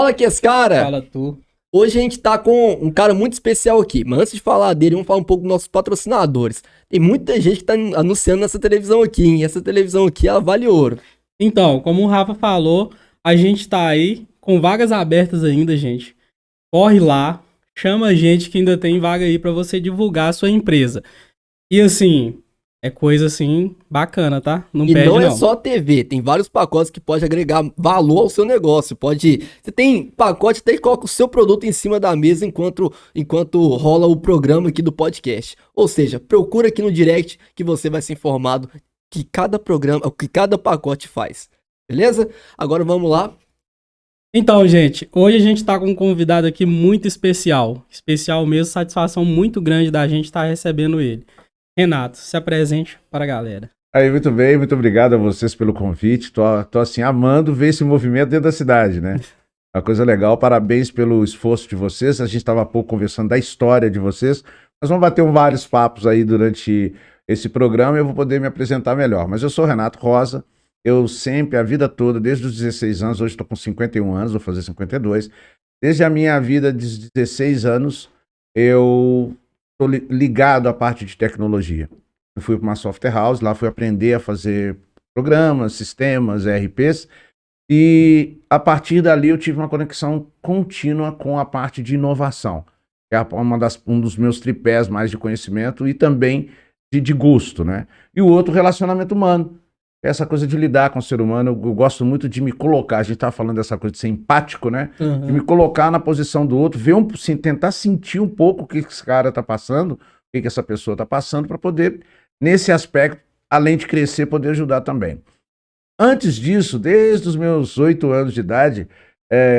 Fala que esse cara. Fala tu. Hoje a gente tá com um cara muito especial aqui, mas antes de falar dele, vamos falar um pouco dos nossos patrocinadores. Tem muita gente que tá anunciando nessa televisão aqui, hein? Essa televisão aqui, ela vale ouro. Então, como o Rafa falou, a gente tá aí com vagas abertas ainda, gente. Corre lá, chama a gente que ainda tem vaga aí pra você divulgar a sua empresa. E assim, é coisa assim bacana, tá? Não E perde não é não. só TV, tem vários pacotes que pode agregar valor ao seu negócio. Você tem pacote até que coloca o seu produto em cima da mesa enquanto rola o programa aqui do podcast. Ou seja, procura aqui no direct que você vai ser informado que cada programa, o que cada pacote faz. Beleza? Agora vamos lá. Então, gente, hoje a gente tá com um convidado aqui muito especial. Especial mesmo, satisfação muito grande da gente estar recebendo ele. Renato, se apresente para a galera. Aí, muito bem, muito obrigado a vocês pelo convite. Tô assim, amando ver esse movimento dentro da cidade, né? Uma coisa legal, parabéns pelo esforço de vocês. A gente estava há pouco conversando da história de vocês. Nós vamos bater vários papos aí durante esse programa e eu vou poder me apresentar melhor. Mas eu sou Renato Rosa, eu sempre, a vida toda, desde os 16 anos, hoje estou com 51 anos, vou fazer 52. Desde a minha vida de 16 anos, eu estou ligado à parte de tecnologia. Eu fui para uma software house, lá fui aprender a fazer programas, sistemas, ERPs, e a partir dali eu tive uma conexão contínua com a parte de inovação, que é um dos meus tripés mais de conhecimento e também de gosto, né? E o outro, relacionamento humano. Essa coisa de lidar com o ser humano, eu gosto muito de me colocar, a gente estava falando dessa coisa de ser empático, né? De me colocar na posição do outro, tentar sentir um pouco o que esse cara está passando, o que essa pessoa está passando, para poder, nesse aspecto, além de crescer, poder ajudar também. Antes disso, desde os meus 8 anos de idade,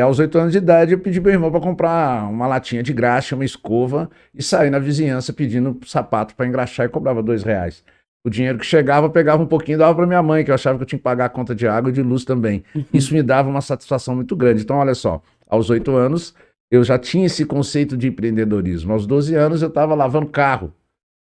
aos 8 anos de idade, eu pedi meu irmão para comprar uma latinha de graxa, uma escova, e saí na vizinhança pedindo sapato para engraxar e cobrava R$2. O dinheiro que chegava, eu pegava um pouquinho e dava para minha mãe, que eu achava que eu tinha que pagar a conta de água e de luz também. Isso me dava uma satisfação muito grande. Então, olha só, aos 8 anos, eu já tinha esse conceito de empreendedorismo. Aos 12 anos, eu estava lavando carro.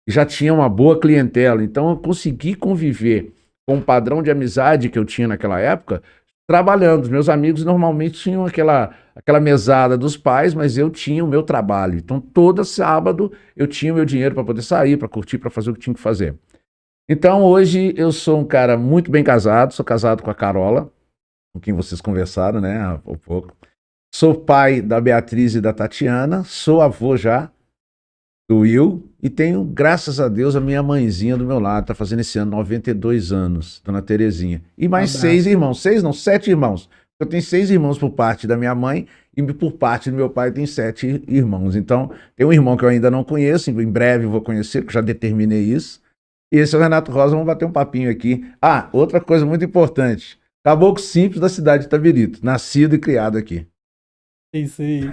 E já tinha uma boa clientela. Então, eu consegui conviver com o padrão de amizade que eu tinha naquela época, trabalhando. Os meus amigos normalmente tinham aquela mesada dos pais, mas eu tinha o meu trabalho. Então, todo sábado, eu tinha o meu dinheiro para poder sair, para curtir, para fazer o que tinha que fazer. Então, hoje, eu sou um cara muito bem casado, sou casado com a Carola, com quem vocês conversaram, né, há pouco. Sou pai da Beatriz e da Tatiana, sou avô já do Will, e tenho, graças a Deus, a minha mãezinha do meu lado, tá fazendo esse ano 92 anos, dona Terezinha. E mais 6 irmãos, 6 não, 7 irmãos. Eu tenho 6 irmãos por parte da minha mãe, e por parte do meu pai tem 7 irmãos. Então, tem um irmão que eu ainda não conheço, em breve eu vou conhecer, porque já determinei isso. E esse é o Renato Rosa, vamos bater um papinho aqui. Ah, outra coisa muito importante. Caboclo simples da cidade de Itabirito, nascido e criado aqui. Isso aí.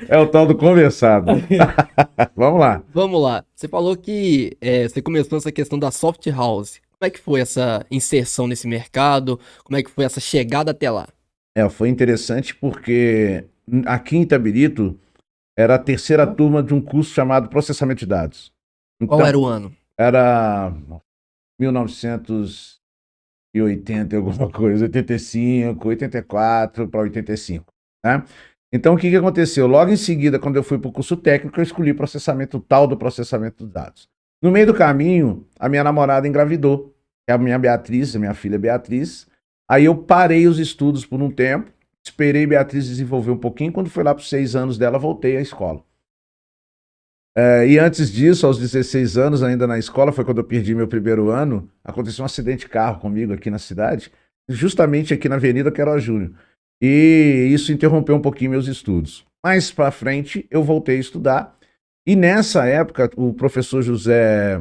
É o tal do conversado. Vamos lá. Vamos lá. Você falou que você começou essa questão da soft house. Como é que foi essa inserção nesse mercado? Como é que foi essa chegada até lá? Foi interessante porque aqui em Itabirito era a terceira turma de um curso chamado Processamento de Dados. Então, Qual era o ano? Era 1980 alguma coisa, 85, 84 para 85, né? Então, o que aconteceu? Logo em seguida, quando eu fui para o curso técnico, eu escolhi o tal do processamento de dados. No meio do caminho, a minha namorada engravidou, que é a minha Beatriz, a minha filha Beatriz. Aí eu parei os estudos por um tempo, esperei Beatriz desenvolver um pouquinho, quando foi lá para os 6 anos dela, voltei à escola. E antes disso, aos 16 anos, ainda na escola, foi quando eu perdi meu primeiro ano, aconteceu um acidente de carro comigo aqui na cidade, justamente aqui na Avenida Queiroz Júnior. E isso interrompeu um pouquinho meus estudos. Mais para frente, eu voltei a estudar, e nessa época, o professor José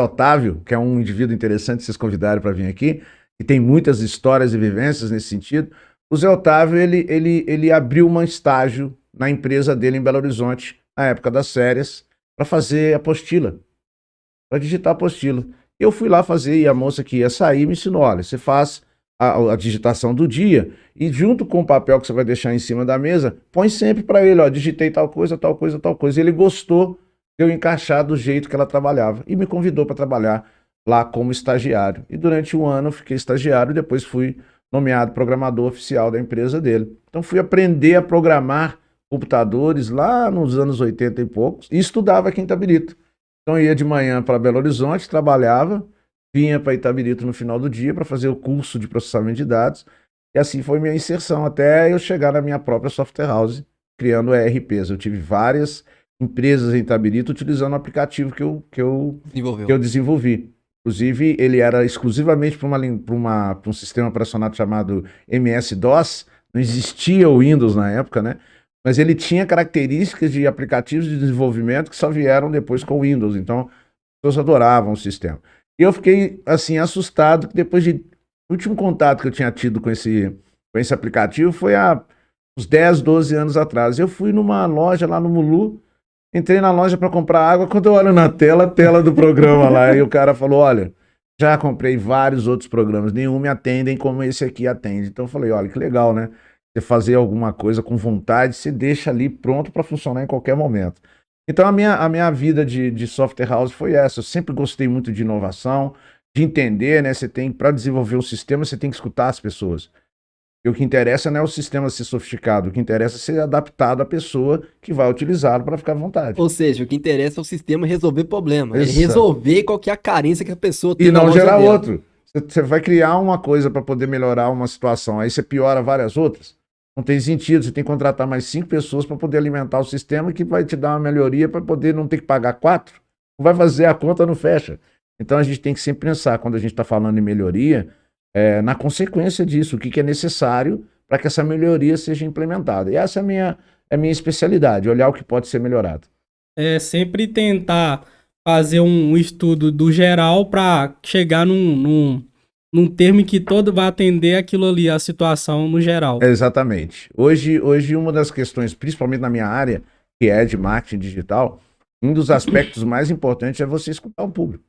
Otávio, que é um indivíduo interessante, vocês convidaram para vir aqui, e tem muitas histórias e vivências nesse sentido. O Zé Otávio, ele abriu um estágio na empresa dele em Belo Horizonte, na época das férias, para fazer apostila, para digitar apostila. Eu fui lá fazer, e a moça que ia sair me ensinou: olha, você faz a digitação do dia, e junto com o papel que você vai deixar em cima da mesa, põe sempre para ele, ó, digitei tal coisa, tal coisa, tal coisa. Ele gostou de eu encaixar do jeito que ela trabalhava, e me convidou para trabalhar lá como estagiário. E durante um ano eu fiquei estagiário, e depois fui nomeado programador oficial da empresa dele. Então fui aprender a programar computadores lá nos anos 80 e poucos e estudava aqui em Itabirito. Então ia de manhã para Belo Horizonte, trabalhava, vinha para Itabirito no final do dia para fazer o curso de processamento de dados e assim foi minha inserção até eu chegar na minha própria software house, criando ERPs. Eu tive várias empresas em Itabirito utilizando o aplicativo que eu desenvolvi. Inclusive, ele era exclusivamente para um sistema operacional chamado MS-DOS. Não existia o Windows na época, né? Mas ele tinha características de aplicativos de desenvolvimento que só vieram depois com o Windows. Então, as pessoas adoravam o sistema. E eu fiquei, assim, assustado que depois de... O último contato que eu tinha tido com esse aplicativo foi há uns 10, 12 anos atrás. Eu fui numa loja lá no Mulu, entrei na loja para comprar água, quando eu olho na tela, a tela do programa lá, e o cara falou, olha, já comprei vários outros programas, nenhum me atendem como esse aqui atende. Então eu falei, olha, que legal, né? Você fazer alguma coisa com vontade, você deixa ali pronto para funcionar em qualquer momento. Então a minha vida de software house foi essa. Eu sempre gostei muito de inovação, de entender, né? Para desenvolver um sistema, você tem que escutar as pessoas. E o que interessa não é o sistema ser sofisticado, o que interessa é ser adaptado à pessoa que vai utilizá-lo para ficar à vontade. Ou seja, o que interessa é o sistema resolver problema, é Exato. resolver qual que é a carência que a pessoa tem. E não gerar outro. Você vai criar uma coisa para poder melhorar uma situação, aí você piora várias outras. Não tem sentido, você tem que contratar mais 5 pessoas para poder alimentar o sistema que vai te dar uma melhoria para poder não ter que pagar 4. Não vai fazer, a conta não fecha. Então a gente tem que sempre pensar, quando a gente está falando em melhoria, na consequência disso, o que é necessário para que essa melhoria seja implementada. E essa é a minha especialidade, olhar o que pode ser melhorado. É sempre tentar fazer um estudo do geral para chegar num termo que todo vai atender aquilo ali, a situação no geral. Exatamente. Hoje uma das questões, principalmente na minha área, que é de marketing digital, um dos aspectos mais importantes é você escutar o público.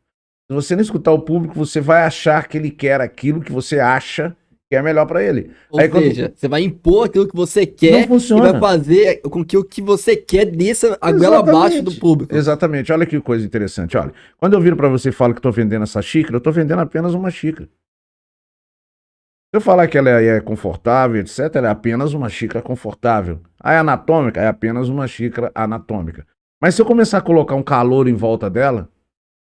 Se você não escutar o público, você vai achar que ele quer aquilo que você acha que é melhor para ele. Ou seja, você vai impor aquilo que você quer e vai fazer com que o que você quer desça a goela abaixo do público. Exatamente. Olha que coisa interessante. Olha, quando eu viro para você e falo que estou vendendo essa xícara, eu estou vendendo apenas uma xícara. Se eu falar que ela é confortável, etc., ela é apenas uma xícara confortável. É anatômica? É apenas uma xícara anatômica. Mas se eu começar a colocar um calor em volta dela,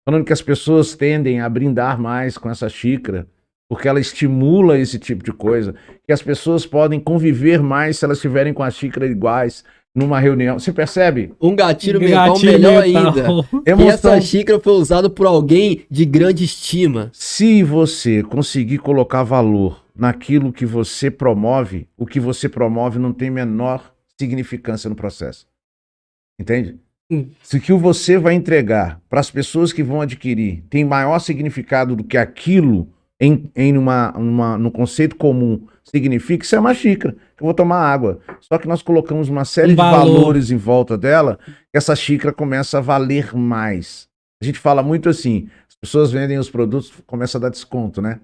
falando que as pessoas tendem a brindar mais com essa xícara, porque ela estimula esse tipo de coisa, que as pessoas podem conviver mais se elas estiverem com a xícara iguais numa reunião. Você percebe? Um gatilho mental melhor ainda. E essa xícara foi usada por alguém de grande estima. Se você conseguir colocar valor naquilo que você promove, o que você promove não tem menor significância no processo. Entende? Se o que você vai entregar para as pessoas que vão adquirir tem maior significado do que aquilo no conceito comum significa, isso é uma xícara, que eu vou tomar água. Só que nós colocamos uma série de valores em volta dela, que essa xícara começa a valer mais. A gente fala muito assim, as pessoas vendem os produtos, começa a dar desconto, né?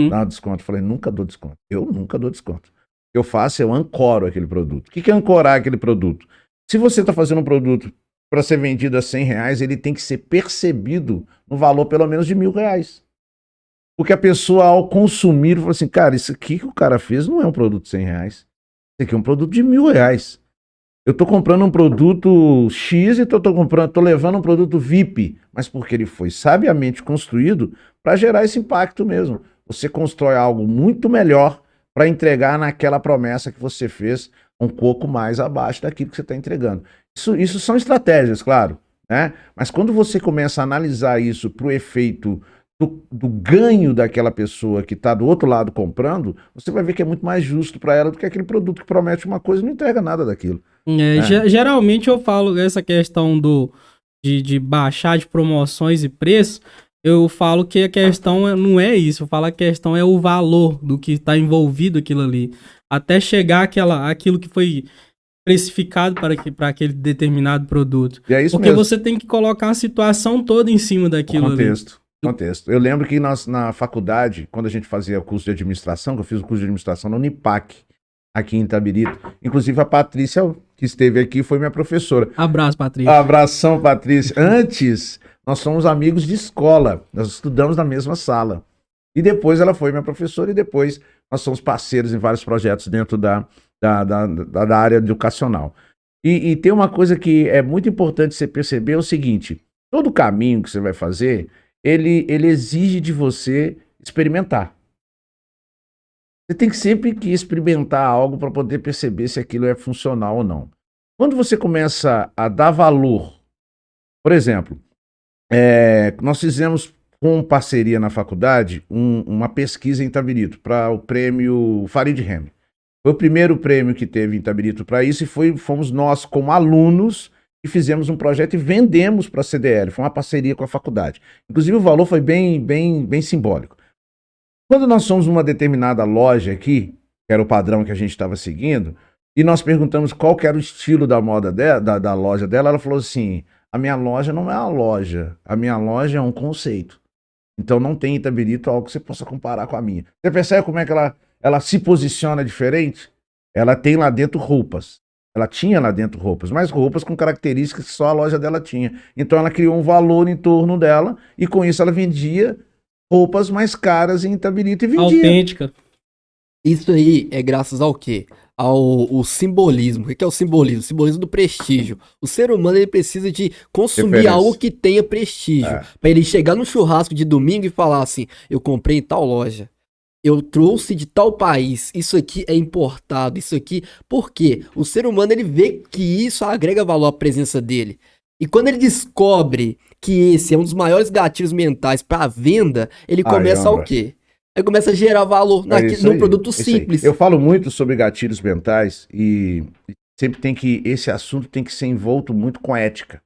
Dá um desconto. Eu falei, nunca dou desconto. Eu nunca dou desconto. O que eu faço, eu ancoro aquele produto. O que é ancorar aquele produto? Se você está fazendo um produto para ser vendido a R$100, ele tem que ser percebido no valor pelo menos de R$1.000. Porque a pessoa, ao consumir, fala assim, cara, isso aqui que o cara fez não é um produto de R$100. Isso aqui é um produto de R$1.000. Eu estou comprando um produto X e estou levando um produto VIP, mas porque ele foi sabiamente construído para gerar esse impacto mesmo. Você constrói algo muito melhor para entregar naquela promessa que você fez um pouco mais abaixo daquilo que você está entregando. Isso são estratégias, claro, né? Mas quando você começa a analisar isso para o efeito do ganho daquela pessoa que está do outro lado comprando, você vai ver que é muito mais justo para ela do que aquele produto que promete uma coisa e não entrega nada daquilo. Geralmente eu falo essa questão de baixar de promoções e preço, eu falo que a questão não é isso, eu falo que a questão é o valor do que está envolvido aquilo ali, até chegar aquilo que foi precificado para aquele determinado produto. E é isso porque mesmo. você tem que colocar a situação toda em cima daquilo contexto. Eu lembro que na faculdade, quando a gente fazia o curso de administração, que eu fiz o curso de administração na Unipac, aqui em Itabirito. Inclusive a Patrícia, que esteve aqui, foi minha professora. Abraço, Patrícia. Abração, Patrícia. Antes, nós somos amigos de escola. Nós estudamos na mesma sala. E depois ela foi minha professora e depois nós somos parceiros em vários projetos dentro da área educacional. E tem uma coisa que é muito importante você perceber, é o seguinte, todo caminho que você vai fazer, ele exige de você experimentar. Você tem que sempre que experimentar algo para poder perceber se aquilo é funcional ou não. Quando você começa a dar valor, por exemplo, nós fizemos com parceria na faculdade uma pesquisa em Itabirito para o prêmio Farid Remy. Foi o primeiro prêmio que teve em Itabirito para isso e fomos nós como alunos que fizemos um projeto e vendemos para a CDL. Foi uma parceria com a faculdade. Inclusive o valor foi bem simbólico. Quando nós somos numa determinada loja aqui, que era o padrão que a gente estava seguindo, e nós perguntamos qual que era o estilo da moda da loja dela, ela falou assim, a minha loja não é uma loja, a minha loja é um conceito. Então não tem em Itabirito algo que você possa comparar com a minha. Você percebe como é que ela se posiciona diferente? Ela tem lá dentro roupas. Ela tinha lá dentro roupas, mas roupas com características que só a loja dela tinha. Então ela criou um valor em torno dela e com isso ela vendia roupas mais caras em Itabirito e vendia. Autêntica. Isso aí é graças ao quê? Ao simbolismo. O que é o simbolismo? O simbolismo do prestígio. O ser humano ele precisa de consumir Referência. algo que tenha prestígio. Pra ele chegar no churrasco de domingo e falar assim, eu comprei em tal loja. Eu trouxe de tal país, isso aqui é importado, isso aqui... Por quê? O ser humano, ele vê que isso agrega valor à presença dele. E quando ele descobre que esse é um dos maiores gatilhos mentais para a venda, ele começa o quê? Ele começa a gerar valor num produto simples. Eu falo muito sobre gatilhos mentais e sempre esse assunto tem que ser envolto muito com ética.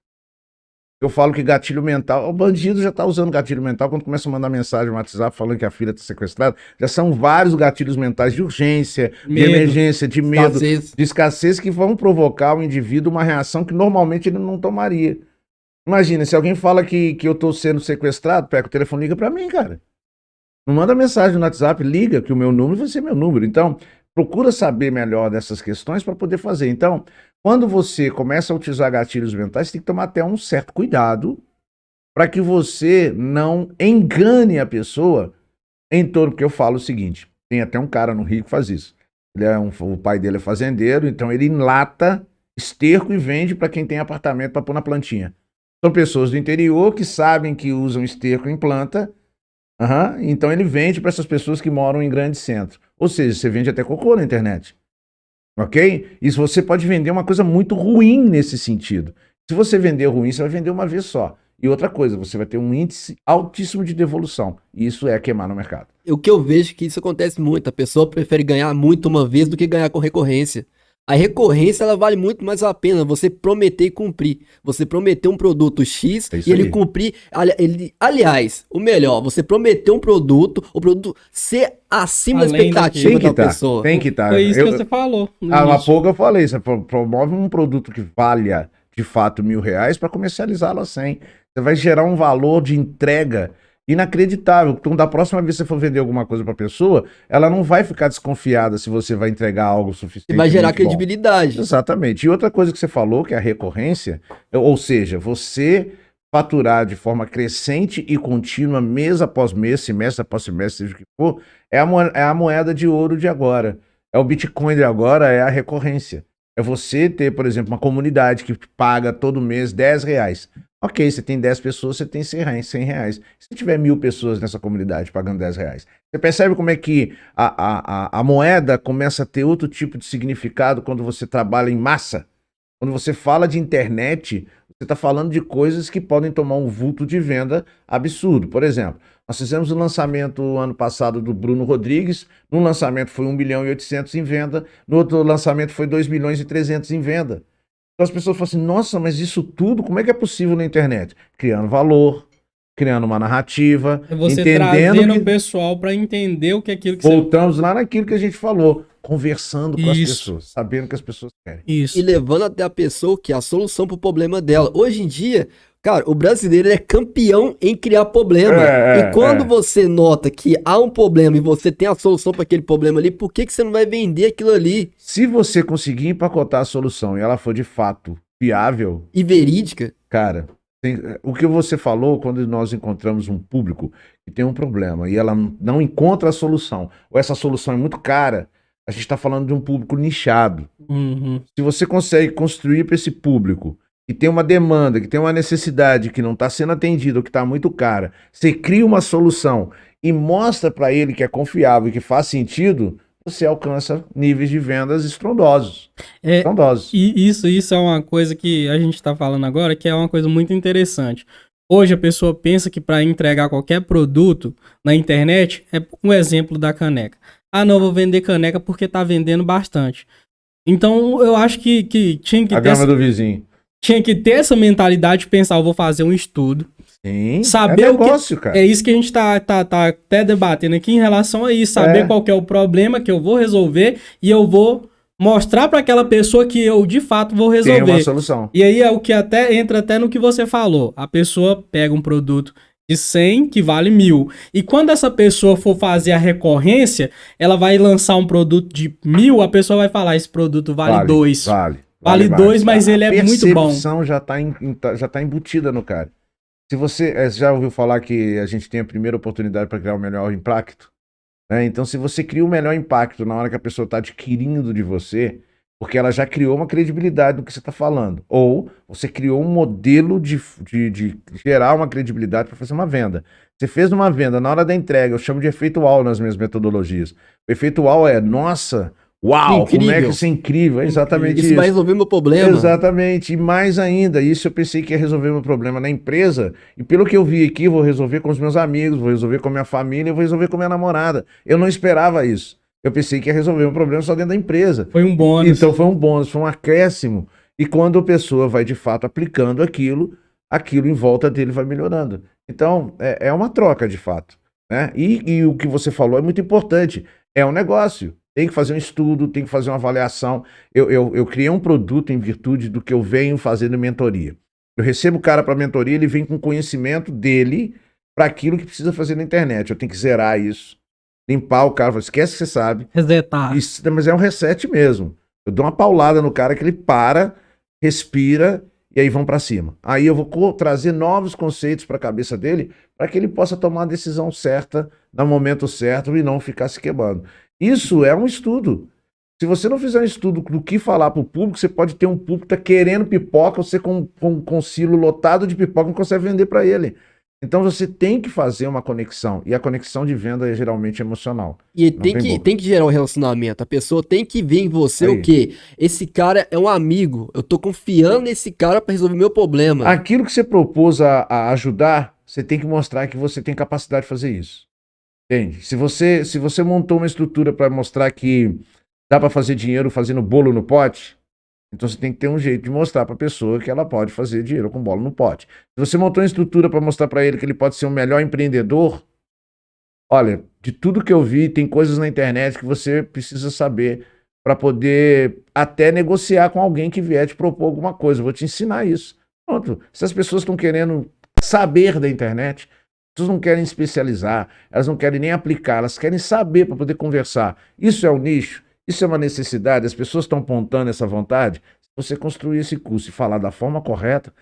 Eu falo que gatilho mental, o bandido já está usando gatilho mental quando começa a mandar mensagem no WhatsApp falando que a filha está sequestrada. Já são vários gatilhos mentais de urgência, de emergência, de medo, de escassez que vão provocar o indivíduo uma reação que normalmente ele não tomaria. Imagina, se alguém fala que eu estou sendo sequestrado, pega o telefone, liga para mim, cara. Não manda mensagem no WhatsApp, liga que o meu número vai ser meu número. Então, procura saber melhor dessas questões para poder fazer. Então, quando você começa a utilizar gatilhos mentais, você tem que tomar até um certo cuidado para que você não engane a pessoa em torno, porque eu falo o seguinte, tem até um cara no Rio que faz isso. O pai dele é fazendeiro, então ele enlata esterco e vende para quem tem apartamento para pôr na plantinha. São pessoas do interior que sabem que usam esterco em planta, então ele vende para essas pessoas que moram em grandes centros. Ou seja, você vende até cocô na internet. Ok? Isso você pode vender uma coisa muito ruim nesse sentido. Se você vender ruim, você vai vender uma vez só. E outra coisa, você vai ter um índice altíssimo de devolução. E isso é queimar no mercado. O que eu vejo é que isso acontece muito. A pessoa prefere ganhar muito uma vez do que ganhar com recorrência. A recorrência, ela vale muito mais a pena você prometer e cumprir. Você prometer um produto X e ele cumprir. Aliás, o melhor, você prometer um produto, o produto ser acima da expectativa da pessoa. Tem que estar. Foi isso que você falou. Há pouco eu falei, você promove um produto que valha de fato R$1.000 para comercializá-lo a 100. Você vai gerar um valor de entrega inacreditável. Então, da próxima vez que você for vender alguma coisa para a pessoa, ela não vai ficar desconfiada se você vai entregar algo suficiente. E vai gerar credibilidade. Exatamente. E outra coisa que você falou, que é a recorrência, ou seja, você faturar de forma crescente e contínua, mês após mês, semestre após semestre, seja o que for, é a moeda de ouro de agora. É o Bitcoin de agora, é a recorrência. É você ter, por exemplo, uma comunidade que paga todo mês R$10. Ok, você tem 10 pessoas, você tem R$100. Se tiver 1.000 pessoas nessa comunidade pagando R$10, você percebe como é que a moeda começa a ter outro tipo de significado quando você trabalha em massa? Quando você fala de internet, você está falando de coisas que podem tomar um vulto de venda absurdo. Por exemplo, nós fizemos o lançamento ano passado do Bruno Rodrigues, no lançamento foi 1.800.000 em venda, no outro lançamento foi 2.300.000 em venda. Então as pessoas falam assim, nossa, mas isso tudo, como é que é possível na internet? Criando valor, criando uma narrativa, é você entendendo trazendo o pessoal para entender o que é aquilo que voltamos lá naquilo que a gente falou, conversando com as pessoas, sabendo o que as pessoas querem. Isso. E levando até a pessoa que é a solução pro problema dela. Hoje em dia, cara, o brasileiro é campeão em criar problema. E quando você nota que há um problema e você tem a solução para aquele problema ali, por que você não vai vender aquilo ali? Se você conseguir empacotar a solução e ela for de fato viável e verídica, cara, O que você falou quando nós encontramos um público que tem um problema e ela não encontra a solução, ou essa solução é muito cara, a gente está falando de um público nichado. Uhum. Se você consegue construir para esse público que tem uma demanda, que tem uma necessidade que não está sendo atendida ou que está muito cara, você cria uma solução e mostra para ele que é confiável e que faz sentido, você alcança níveis de vendas estrondosos. Estrondosos. E isso é uma coisa que a gente está falando agora, que é uma coisa muito interessante. Hoje a pessoa pensa que para entregar qualquer produto na internet, é um exemplo da caneca. Ah, não, vou vender caneca porque tá vendendo bastante. Então eu acho que tinha que A gama do vizinho. Tinha que ter essa mentalidade de pensar, eu vou fazer um estudo. Sim, saber é negócio, cara. É isso que a gente tá até debatendo aqui em relação a isso. Saber qual que é o problema que eu vou resolver e eu vou mostrar para aquela pessoa que eu, de fato, vou resolver. Tem uma solução. E aí é o que entra até no que você falou. A pessoa pega um produto de 100 que vale 1.000. E quando essa pessoa for fazer a recorrência, ela vai lançar um produto de 1.000, a pessoa vai falar, esse produto vale 2. Vale 2, mas ele é muito bom. A percepção já tá embutida no cara. Se você já ouviu falar que a gente tem a primeira oportunidade para criar o melhor impacto, né? Então, se você cria o melhor impacto na hora que a pessoa está adquirindo de você, porque ela já criou uma credibilidade do que você está falando, ou você criou um modelo de gerar uma credibilidade para fazer uma venda. Você fez uma venda, na hora da entrega, eu chamo de efeito wow nas minhas metodologias. O efeito wow é, nossa... Uau, incrível. Como é que isso é incrível, é exatamente isso. Isso vai resolver meu problema. Exatamente, e mais ainda, isso eu pensei que ia resolver meu problema na empresa, e pelo que eu vi aqui, vou resolver com os meus amigos, vou resolver com a minha família, vou resolver com a minha namorada. Eu não esperava isso. Eu pensei que ia resolver meu problema só dentro da empresa. Foi um bônus. Então foi um bônus, foi um acréscimo. E quando a pessoa vai de fato aplicando aquilo em volta dele vai melhorando. Então, é uma troca de fato, né? E o que você falou é muito importante. É um negócio. Tem que fazer um estudo, tem que fazer uma avaliação. Eu criei um produto em virtude do que eu venho fazendo mentoria. Eu recebo o cara para mentoria, ele vem com conhecimento dele para aquilo que precisa fazer na internet. Eu tenho que zerar isso, limpar o cara, esquece que você sabe. Resetar. Isso, mas é um reset mesmo. Eu dou uma paulada no cara que ele para, respira e aí vão para cima. Aí eu vou trazer novos conceitos para a cabeça dele para que ele possa tomar a decisão certa, no momento certo e não ficar se queimando. Isso é um estudo. Se você não fizer um estudo do que falar para o público, você pode ter um público que está querendo pipoca, você com um silo lotado de pipoca não consegue vender para ele. Então você tem que fazer uma conexão. E a conexão de venda é geralmente emocional. E tem que gerar um relacionamento. A pessoa tem que ver em você o quê? Esse cara é um amigo. Eu tô confiando nesse cara para resolver meu problema. Aquilo que você propôs a ajudar, você tem que mostrar que você tem capacidade de fazer isso. Entende? Se você montou uma estrutura para mostrar que dá para fazer dinheiro fazendo bolo no pote, então você tem que ter um jeito de mostrar para a pessoa que ela pode fazer dinheiro com bolo no pote. Se você montou uma estrutura para mostrar para ele que ele pode ser um melhor empreendedor, olha, de tudo que eu vi, tem coisas na internet que você precisa saber para poder até negociar com alguém que vier te propor alguma coisa. Eu vou te ensinar isso. Pronto. Se as pessoas estão querendo saber da internet, as pessoas não querem especializar, elas não querem nem aplicar, elas querem saber para poder conversar. Isso é um nicho, isso é uma necessidade, as pessoas estão apontando essa vontade. Se você construir esse curso e falar da forma correta,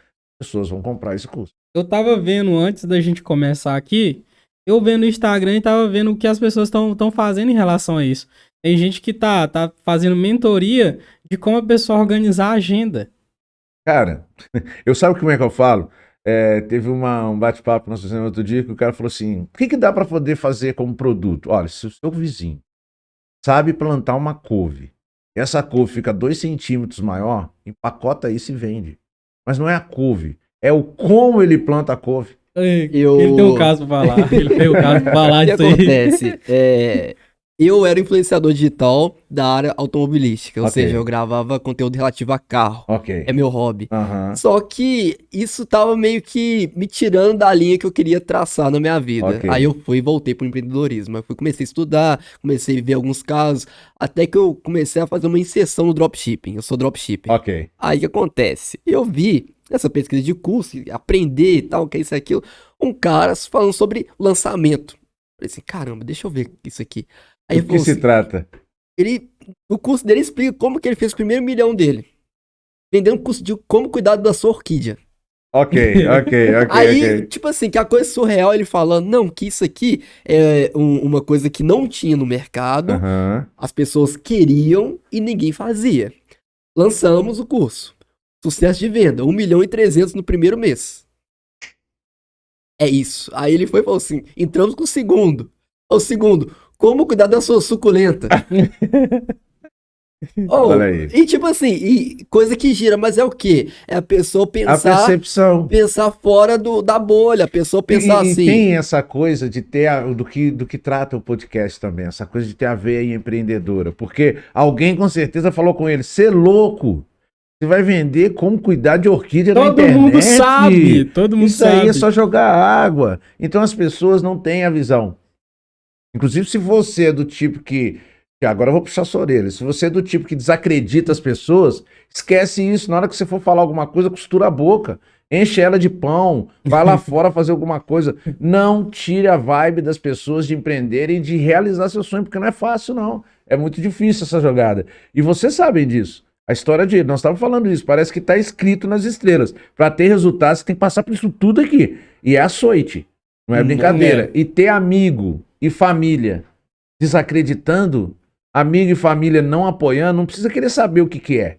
as pessoas vão comprar esse curso. Eu tava vendo, antes da gente começar aqui, eu vendo no Instagram e tava vendo o que as pessoas estão fazendo em relação a isso. Tem gente que tá fazendo mentoria de como a pessoa organizar a agenda. Cara, eu sabe como é que eu falo? Teve um bate-papo no cinema outro dia que o cara falou assim, o que dá para poder fazer como produto? Olha, se o seu vizinho sabe plantar uma couve, e essa couve fica 2 centímetros maior, empacota isso e vende. Mas não é a couve, é o como ele planta a couve. Ele tem um caso pra falar. Ele tem um caso pra falar disso aí. O que acontece? Eu era influenciador digital da área automobilística, ou seja, eu gravava conteúdo relativo a carro. É meu hobby. Só que isso tava meio que me tirando da linha que eu queria traçar na minha vida. Aí eu fui e voltei pro empreendedorismo. Eu comecei a estudar, comecei a ver alguns casos, até que eu comecei a fazer uma inserção no dropshipping. Eu sou dropshipping. Aí o que acontece? Eu vi essa pesquisa de curso, aprender e tal, que é isso e aquilo, um cara falando sobre lançamento. Falei assim, caramba, deixa eu ver isso aqui. Aí do que se trata? O curso dele explica como que ele fez o primeiro milhão dele. Vendendo um curso de como cuidar da sua orquídea. Ok. Aí, tipo assim, que a coisa surreal, ele falando, não, que isso aqui é uma coisa que não tinha no mercado, Aham. as pessoas queriam e ninguém fazia. Lançamos o curso. Sucesso de venda, 1.300.000 no primeiro mês. É isso. Aí ele foi e falou assim, entramos com o segundo. O segundo, como cuidar da sua suculenta? Olha Oh, aí. e tipo assim, e coisa que gira, mas é o quê? É a pessoa A pensar, percepção. pensar fora da bolha, a pessoa E, pensar e assim. tem essa coisa de ter do que trata o podcast também, essa coisa de ter a veia empreendedora. Porque alguém com certeza falou com ele: "Você é louco? Você vai vender como cuidar de orquídea na Todo mundo internet? sabe, todo mundo Isso aí é sabe. só jogar água." Então as pessoas não têm a visão. Inclusive, se você é do tipo que agora eu vou puxar sua orelha. Se você é do tipo que desacredita as pessoas, esquece isso. Na hora que você for falar alguma coisa, costura a boca. Enche ela de pão, vai lá fora fazer alguma coisa. Não tire a vibe das pessoas de empreenderem e de realizar seu sonho, porque não é fácil, não. É muito difícil essa jogada. E vocês sabem disso. A história de. Nós estávamos falando disso, parece que está escrito nas estrelas. Para ter resultados, você tem que passar por isso tudo aqui. E é açoite. Não é brincadeira. E ter amigo e família desacreditando, amigo e família não apoiando, não precisa querer saber o que que é.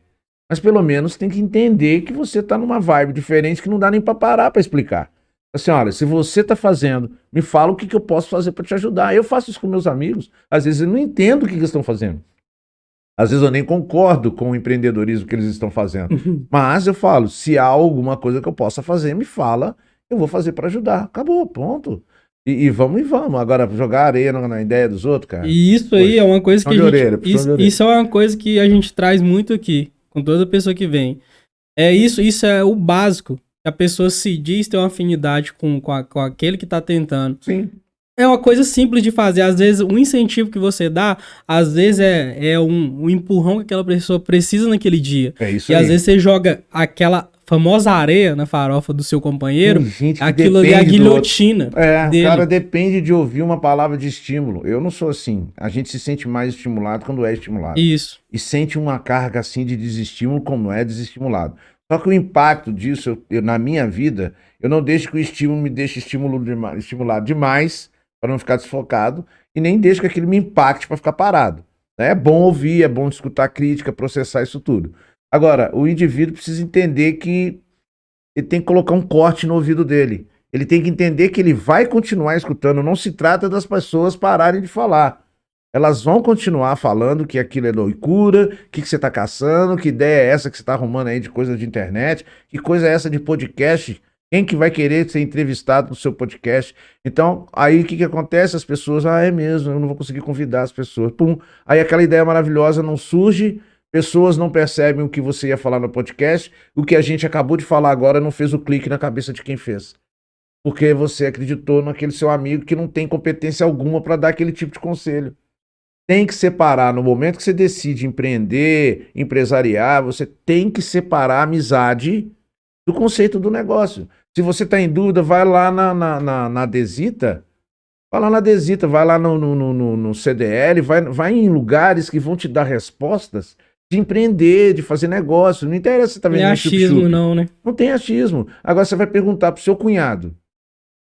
Mas pelo menos tem que entender que você tá numa vibe diferente que não dá nem para parar para explicar. Assim, olha, se você tá fazendo, me fala o que que eu posso fazer para te ajudar. Eu faço isso com meus amigos. Às vezes eu não entendo o que que eles estão fazendo. Às vezes eu nem concordo com o empreendedorismo que eles estão fazendo. Mas eu falo, se há alguma coisa que eu possa fazer, me fala, eu vou fazer para ajudar. Acabou, ponto. E vamos. Agora, jogar areia na ideia dos outros, cara. E isso aí Poxa, é uma coisa que puxão de orelha, puxão de orelha. isso é uma coisa que a gente traz muito aqui, com toda pessoa que vem. Isso é o básico. A pessoa se diz ter uma afinidade com aquele que tá tentando. Sim. É uma coisa simples de fazer. Às vezes, um incentivo que você dá, às vezes é um empurrão que aquela pessoa precisa naquele dia. É isso E aí. às vezes você joga aquela famosa areia na farofa do seu companheiro, Tem gente que aquilo ali é a depende do outro. guilhotina É, dele. o cara depende de ouvir uma palavra de estímulo. Eu não sou assim. A gente se sente mais estimulado quando é estimulado. Isso. E sente uma carga assim de desestímulo como é desestimulado. Só que o impacto disso, na minha vida, eu não deixo que o estímulo me deixe estimulado demais para não ficar desfocado e nem deixo que aquilo me impacte para ficar parado. É bom ouvir, é bom escutar crítica, processar isso tudo. Agora, o indivíduo precisa entender que ele tem que colocar um corte no ouvido dele. Ele tem que entender que ele vai continuar escutando. Não se trata das pessoas pararem de falar. Elas vão continuar falando que aquilo é loucura, o que você está caçando, que ideia é essa que você está arrumando aí de coisa de internet, que coisa é essa de podcast, quem que vai querer ser entrevistado no seu podcast. Então, aí o que que acontece? As pessoas, é mesmo, eu não vou conseguir convidar as pessoas. Pum, aí aquela ideia maravilhosa não surge, pessoas não percebem o que você ia falar no podcast, o que a gente acabou de falar agora não fez o clique na cabeça de quem fez. Porque você acreditou naquele seu amigo que não tem competência alguma para dar aquele tipo de conselho. Tem que separar, no momento que você decide empreender, empresariar, você tem que separar a amizade do conceito do negócio. Se você está em dúvida, vai lá na Desita, vai lá na Desita, vai lá no CDL, vai em lugares que vão te dar respostas de empreender, de fazer negócio. Não interessa se você está Não é vendendo achismo, chup-chup. não, né? Não tem achismo. Agora você vai perguntar pro seu cunhado,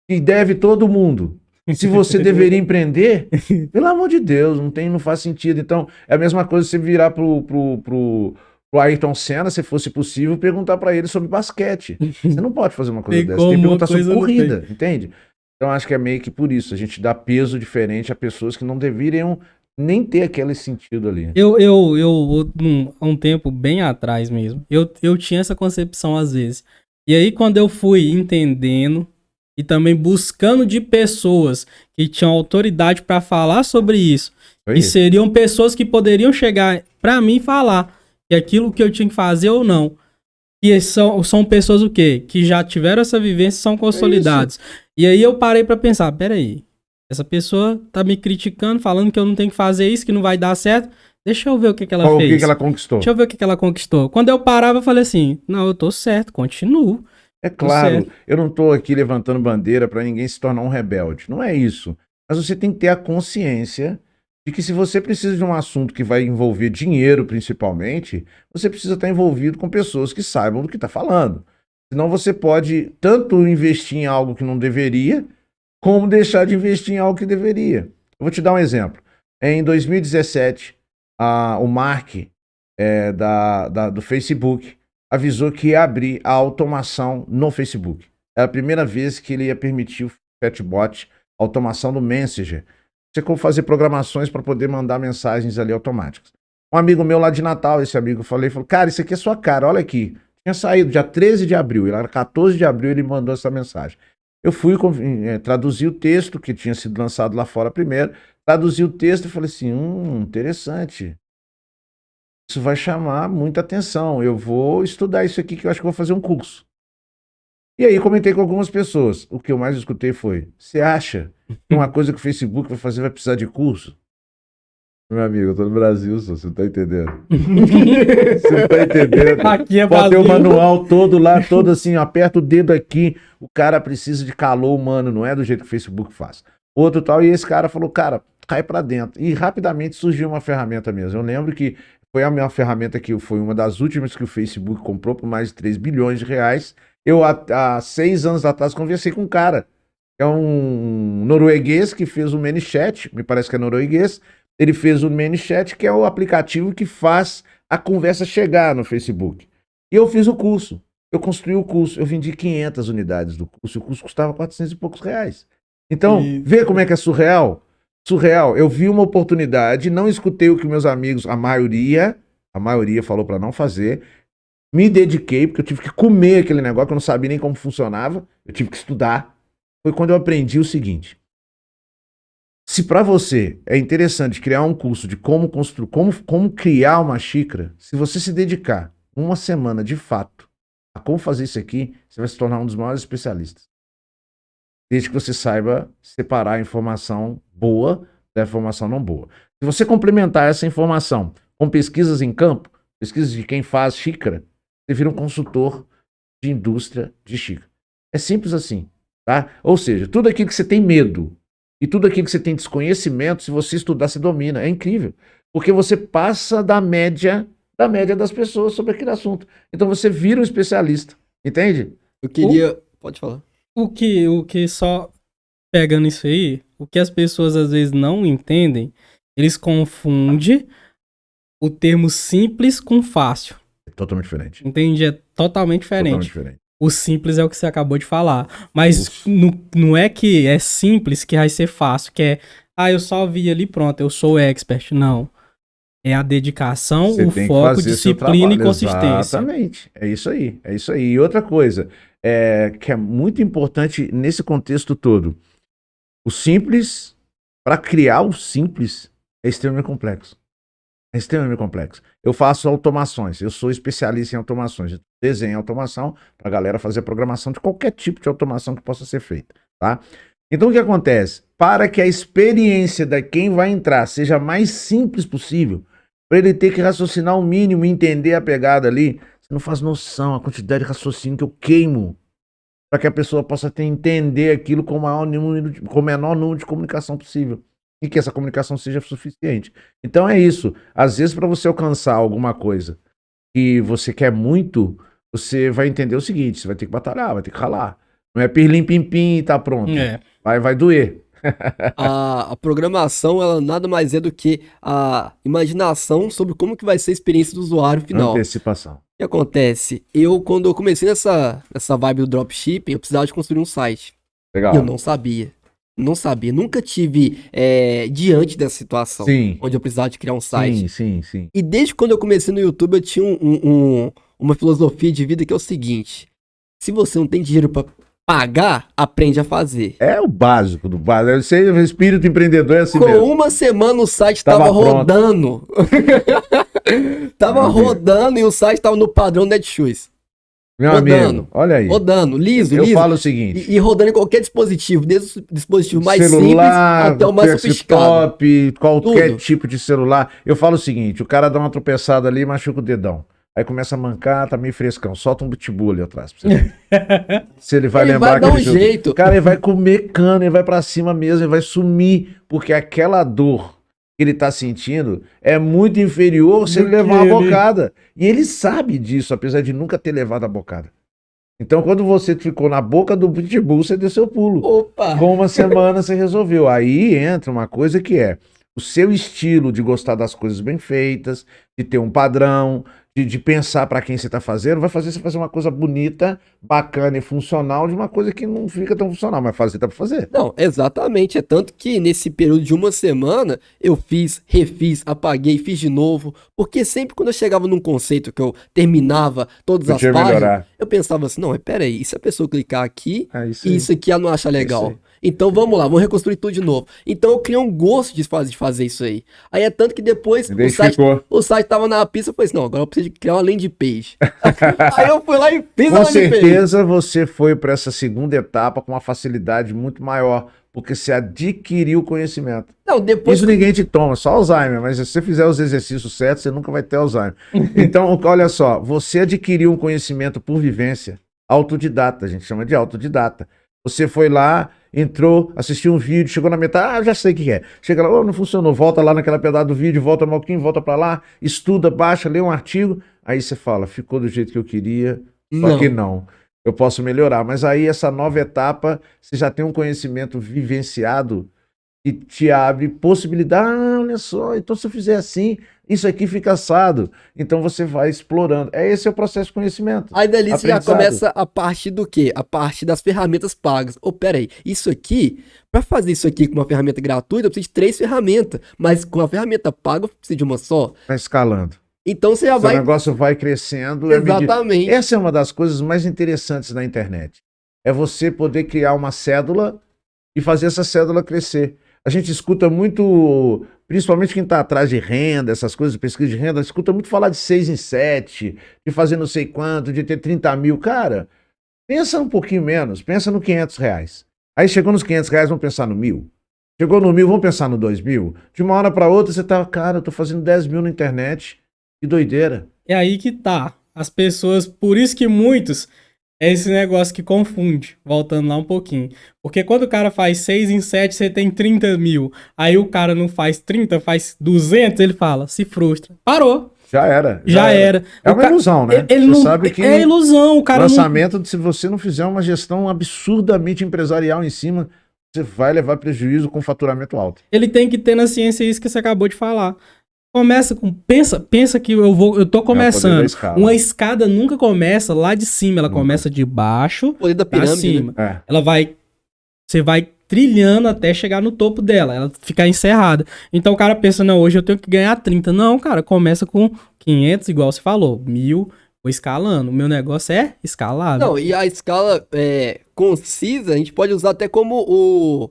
que deve todo mundo, se você deveria empreender, pelo amor de Deus, não faz sentido. Então, é a mesma coisa você virar pro Ayrton Senna, se fosse possível, perguntar para ele sobre basquete. Você não pode fazer uma coisa Tem dessa, como tem que uma perguntar sobre coisa não corrida, entende? Então, acho que é meio que por isso, a gente dá peso diferente a pessoas que não deveriam nem ter aquele sentido ali. Há um tempo bem atrás mesmo, eu tinha essa concepção às vezes. E aí, quando eu fui entendendo e também buscando de pessoas que tinham autoridade para falar sobre isso, Foi e isso. seriam pessoas que poderiam chegar para mim e falar que aquilo que eu tinha que fazer ou não. E são pessoas o quê? Que já tiveram essa vivência e são consolidados. E aí eu parei para pensar, peraí, essa pessoa tá me criticando, falando que eu não tenho que fazer isso, que não vai dar certo. Deixa eu ver o que ela Qual, fez. o que ela conquistou? Deixa eu ver o que ela conquistou. Quando eu parava, eu falei assim, não, eu tô certo, continuo. É claro, certo. eu não estou aqui levantando bandeira para ninguém se tornar um rebelde. Não é isso. Mas você tem que ter a consciência de que se você precisa de um assunto que vai envolver dinheiro, principalmente, você precisa estar envolvido com pessoas que saibam do que está falando. Senão você pode tanto investir em algo que não deveria, como deixar de investir em algo que deveria. Eu vou te dar um exemplo. Em 2017, o Mark do Facebook avisou que ia abrir a automação no Facebook. Era a primeira vez que ele ia permitir o chatbot, a automação do Messenger. Você como fazer programações para poder mandar mensagens ali automáticas. Um amigo meu lá de Natal, esse amigo, falou, cara, isso aqui é sua cara, olha aqui. Tinha saído dia 13 de abril, era 14 de abril ele mandou essa mensagem. Eu fui traduzir o texto, que tinha sido lançado lá fora primeiro, traduzi o texto e falei assim, interessante. Isso vai chamar muita atenção, eu vou estudar isso aqui que eu acho que vou fazer um curso. E aí comentei com algumas pessoas, o que eu mais escutei foi, você acha que uma coisa que o Facebook vai fazer vai precisar de curso? Meu amigo, eu tô no Brasil, você não tá entendendo. Você não tá entendendo. Aqui é Pode ter o Brasil. manual todo lá, todo assim, aperta o dedo aqui, o cara precisa de calor humano, não é do jeito que o Facebook faz. Outro tal, e esse cara falou, cara, cai pra dentro. E rapidamente surgiu uma ferramenta mesmo. Eu lembro que foi a minha ferramenta que foi uma das últimas que o Facebook comprou por mais de 3 bilhões de reais. Eu, há 6 anos atrás, conversei com um cara, que é um norueguês que fez o ManyChat, me parece que é norueguês. Ele fez o ManyChat, que é o aplicativo que faz a conversa chegar no Facebook. E eu fiz o curso. Eu construí o curso. Eu vendi 500 unidades do curso. E o curso custava 400 e poucos reais. Então, vê como é que é surreal? Surreal. Eu vi uma oportunidade, não escutei o que meus amigos, a maioria falou para não fazer. Me dediquei, porque eu tive que comer aquele negócio, que eu não sabia nem como funcionava. Eu tive que estudar. Foi quando eu aprendi o seguinte. Se para você é interessante criar um curso de como construir, como criar uma xícara, se você se dedicar uma semana de fato a como fazer isso aqui, você vai se tornar um dos maiores especialistas. Desde que você saiba separar a informação boa da informação não boa. Se você complementar essa informação com pesquisas em campo, pesquisas de quem faz xícara, você vira um consultor de indústria de xícara. É simples assim, tá? Ou seja, tudo aquilo que você tem medo, e tudo aquilo que você tem desconhecimento, se você estudar, você domina. É incrível. Porque você passa da média das pessoas sobre aquele assunto. Então você vira um especialista. Entende? Eu queria... Pode falar. O que só pegando isso aí, o que as pessoas às vezes não entendem, eles confundem o termo simples com fácil. É totalmente diferente. Entende? É totalmente diferente. Totalmente diferente. O simples é o que você acabou de falar. Mas não é que é simples que vai ser fácil, que é, eu só vi ali, pronto, eu sou expert. Não. É a dedicação, Você o tem que foco, fazer seu disciplina e trabalho. consistência. Exatamente. É isso aí. É isso aí. E outra coisa, que é muito importante nesse contexto todo. O simples, para criar o simples, é extremamente complexo. É extremamente complexo. Eu faço automações, eu sou especialista em automações. Eu desenho automação para a galera fazer programação de qualquer tipo de automação que possa ser feita, tá? Então o que acontece? Para que a experiência de quem vai entrar seja mais simples possível, para ele ter que raciocinar o mínimo e entender a pegada ali, você não faz noção a quantidade de raciocínio que eu queimo para que a pessoa possa entender aquilo com o menor número de comunicação possível. E que essa comunicação seja suficiente. Então é isso. Às vezes, para você alcançar alguma coisa que você quer muito, você vai entender o seguinte: você vai ter que batalhar, vai ter que ralar. Não é pirlim-pim-pim e tá pronto. É. Vai doer. A programação, ela nada mais é do que a imaginação sobre como que vai ser a experiência do usuário final. Antecipação. O que acontece? Quando eu comecei nessa vibe do dropshipping, eu precisava de construir um site. Legal. E eu não sabia. Nunca tive diante dessa situação. Sim. Onde eu precisava de criar um site. Sim. E desde quando eu comecei no YouTube, eu tinha uma filosofia de vida que é o seguinte: se você não tem dinheiro pra pagar, aprende a fazer. É o básico do básico. Você, o espírito empreendedor é assim Com mesmo. uma semana o site Tava tava rodando. Tava rodando e o site tava no padrão Netshoes. Meu rodando, amigo, olha aí. Rodando, liso. Eu falo o seguinte. E rodando em qualquer dispositivo, desde o dispositivo mais celular, simples até o mais sofisticado. desktop, qualquer Tudo. tipo de celular. Eu falo o seguinte, o cara dá uma tropeçada ali e machuca o dedão. Aí começa a mancar, tá meio frescão. Solta um pitbull ali atrás pra você ver. Se ele vai Ele lembrar vai dar aquele um jogo. jeito. Cara, ele vai comer cana, ele vai pra cima mesmo, ele vai sumir. Porque aquela dor que ele tá sentindo é muito inferior se ele levar uma bocada. E ele sabe disso, apesar de nunca ter levado a bocada. Então, quando você ficou na boca do pitbull, você deu seu pulo. Opa! Com uma semana você resolveu. Aí entra uma coisa que é o seu estilo de gostar das coisas bem feitas, de ter um padrão, de pensar para quem você está fazendo, vai fazer você fazer uma coisa bonita, bacana e funcional de uma coisa que não fica tão funcional, mas fazer dá para fazer. Não, exatamente. É tanto que nesse período de uma semana eu fiz, refiz, apaguei, fiz de novo. Porque sempre quando eu chegava num conceito que eu terminava todas as Podia páginas, melhorar. eu pensava assim, não, mas peraí, e se a pessoa clicar aqui É isso e aí. isso aqui ela não acha legal? aí. Então vamos lá, vamos reconstruir tudo de novo. Então eu criei um gosto de fazer isso aí. Aí é tanto que depois Identificou. o site tava na pista, eu falei assim, não, agora eu preciso de criar uma landing page. Aí eu fui lá e fiz a Com landing page. certeza você foi para essa segunda etapa com uma facilidade muito maior, porque você adquiriu conhecimento. Não, depois Isso ninguém te toma, só Alzheimer, mas se você fizer os exercícios certos, você nunca vai ter Alzheimer. Então, olha só, você adquiriu um conhecimento por vivência, autodidata, a gente chama de autodidata. Você foi lá, entrou, assistiu um vídeo, chegou na metade, já sei o que é. Chega lá, não funcionou, volta lá naquela pedaço do vídeo, volta um pouquinho, volta para lá, estuda, baixa, lê um artigo, aí você fala, ficou do jeito que eu queria, só que não. Eu posso melhorar, mas aí essa nova etapa, você já tem um conhecimento vivenciado e te abre possibilidade. Ah, olha só, então se eu fizer assim, isso aqui fica assado. Então você vai explorando. Esse é o processo de conhecimento. Aí dali você já Aprendizado. começa a parte do quê? A parte das ferramentas pagas. Ô, pera aí, isso aqui, pra fazer isso aqui com uma ferramenta gratuita, eu preciso de 3 ferramentas, mas com a ferramenta paga eu preciso de uma só. Vai escalando. Então você já O vai... negócio vai crescendo. à medida- Exatamente. Essa é uma das coisas mais interessantes da internet. É você poder criar uma cédula e fazer essa cédula crescer. A gente escuta muito, principalmente quem está atrás de renda, essas coisas, pesquisa de renda, escuta muito falar de 6 em 7, de fazer não sei quanto, de ter 30 mil. Cara, pensa um pouquinho menos, pensa no R$ 500. Aí chegou nos R$ 500, vamos pensar no 1.000. Chegou no 1.000, vamos pensar no 2.000. De uma hora para outra você tá, cara, eu tô fazendo 10 mil na internet. Que doideira. É aí que tá. As pessoas, por isso que muitos, é esse negócio que confunde, voltando lá um pouquinho. Porque quando o cara faz 6 em 7, você tem 30 mil. Aí o cara não faz 30, faz 200, ele fala, se frustra. Parou. Já era. Já era. É O uma ca- ilusão, né? Ele Você não, sabe que é ilusão, o cara não... lançamento, se você não fizer uma gestão absurdamente empresarial em cima, você vai levar prejuízo com faturamento alto. Ele tem que ter na ciência isso que você acabou de falar. Começa com... Pensa que eu tô É o poder começando. da escala. Uma escada nunca começa lá de cima, ela Nunca. começa de baixo Poder da pra pirâmide, cima. né? É. Ela vai... Você vai trilhando até chegar no topo dela, ela ficar encerrada. Então o cara pensa, não, hoje eu tenho que ganhar 30. Não, cara, começa com 500, igual você falou, 1.000, vou escalando. O meu negócio é escalável. Não, e a escala concisa, a gente pode usar até como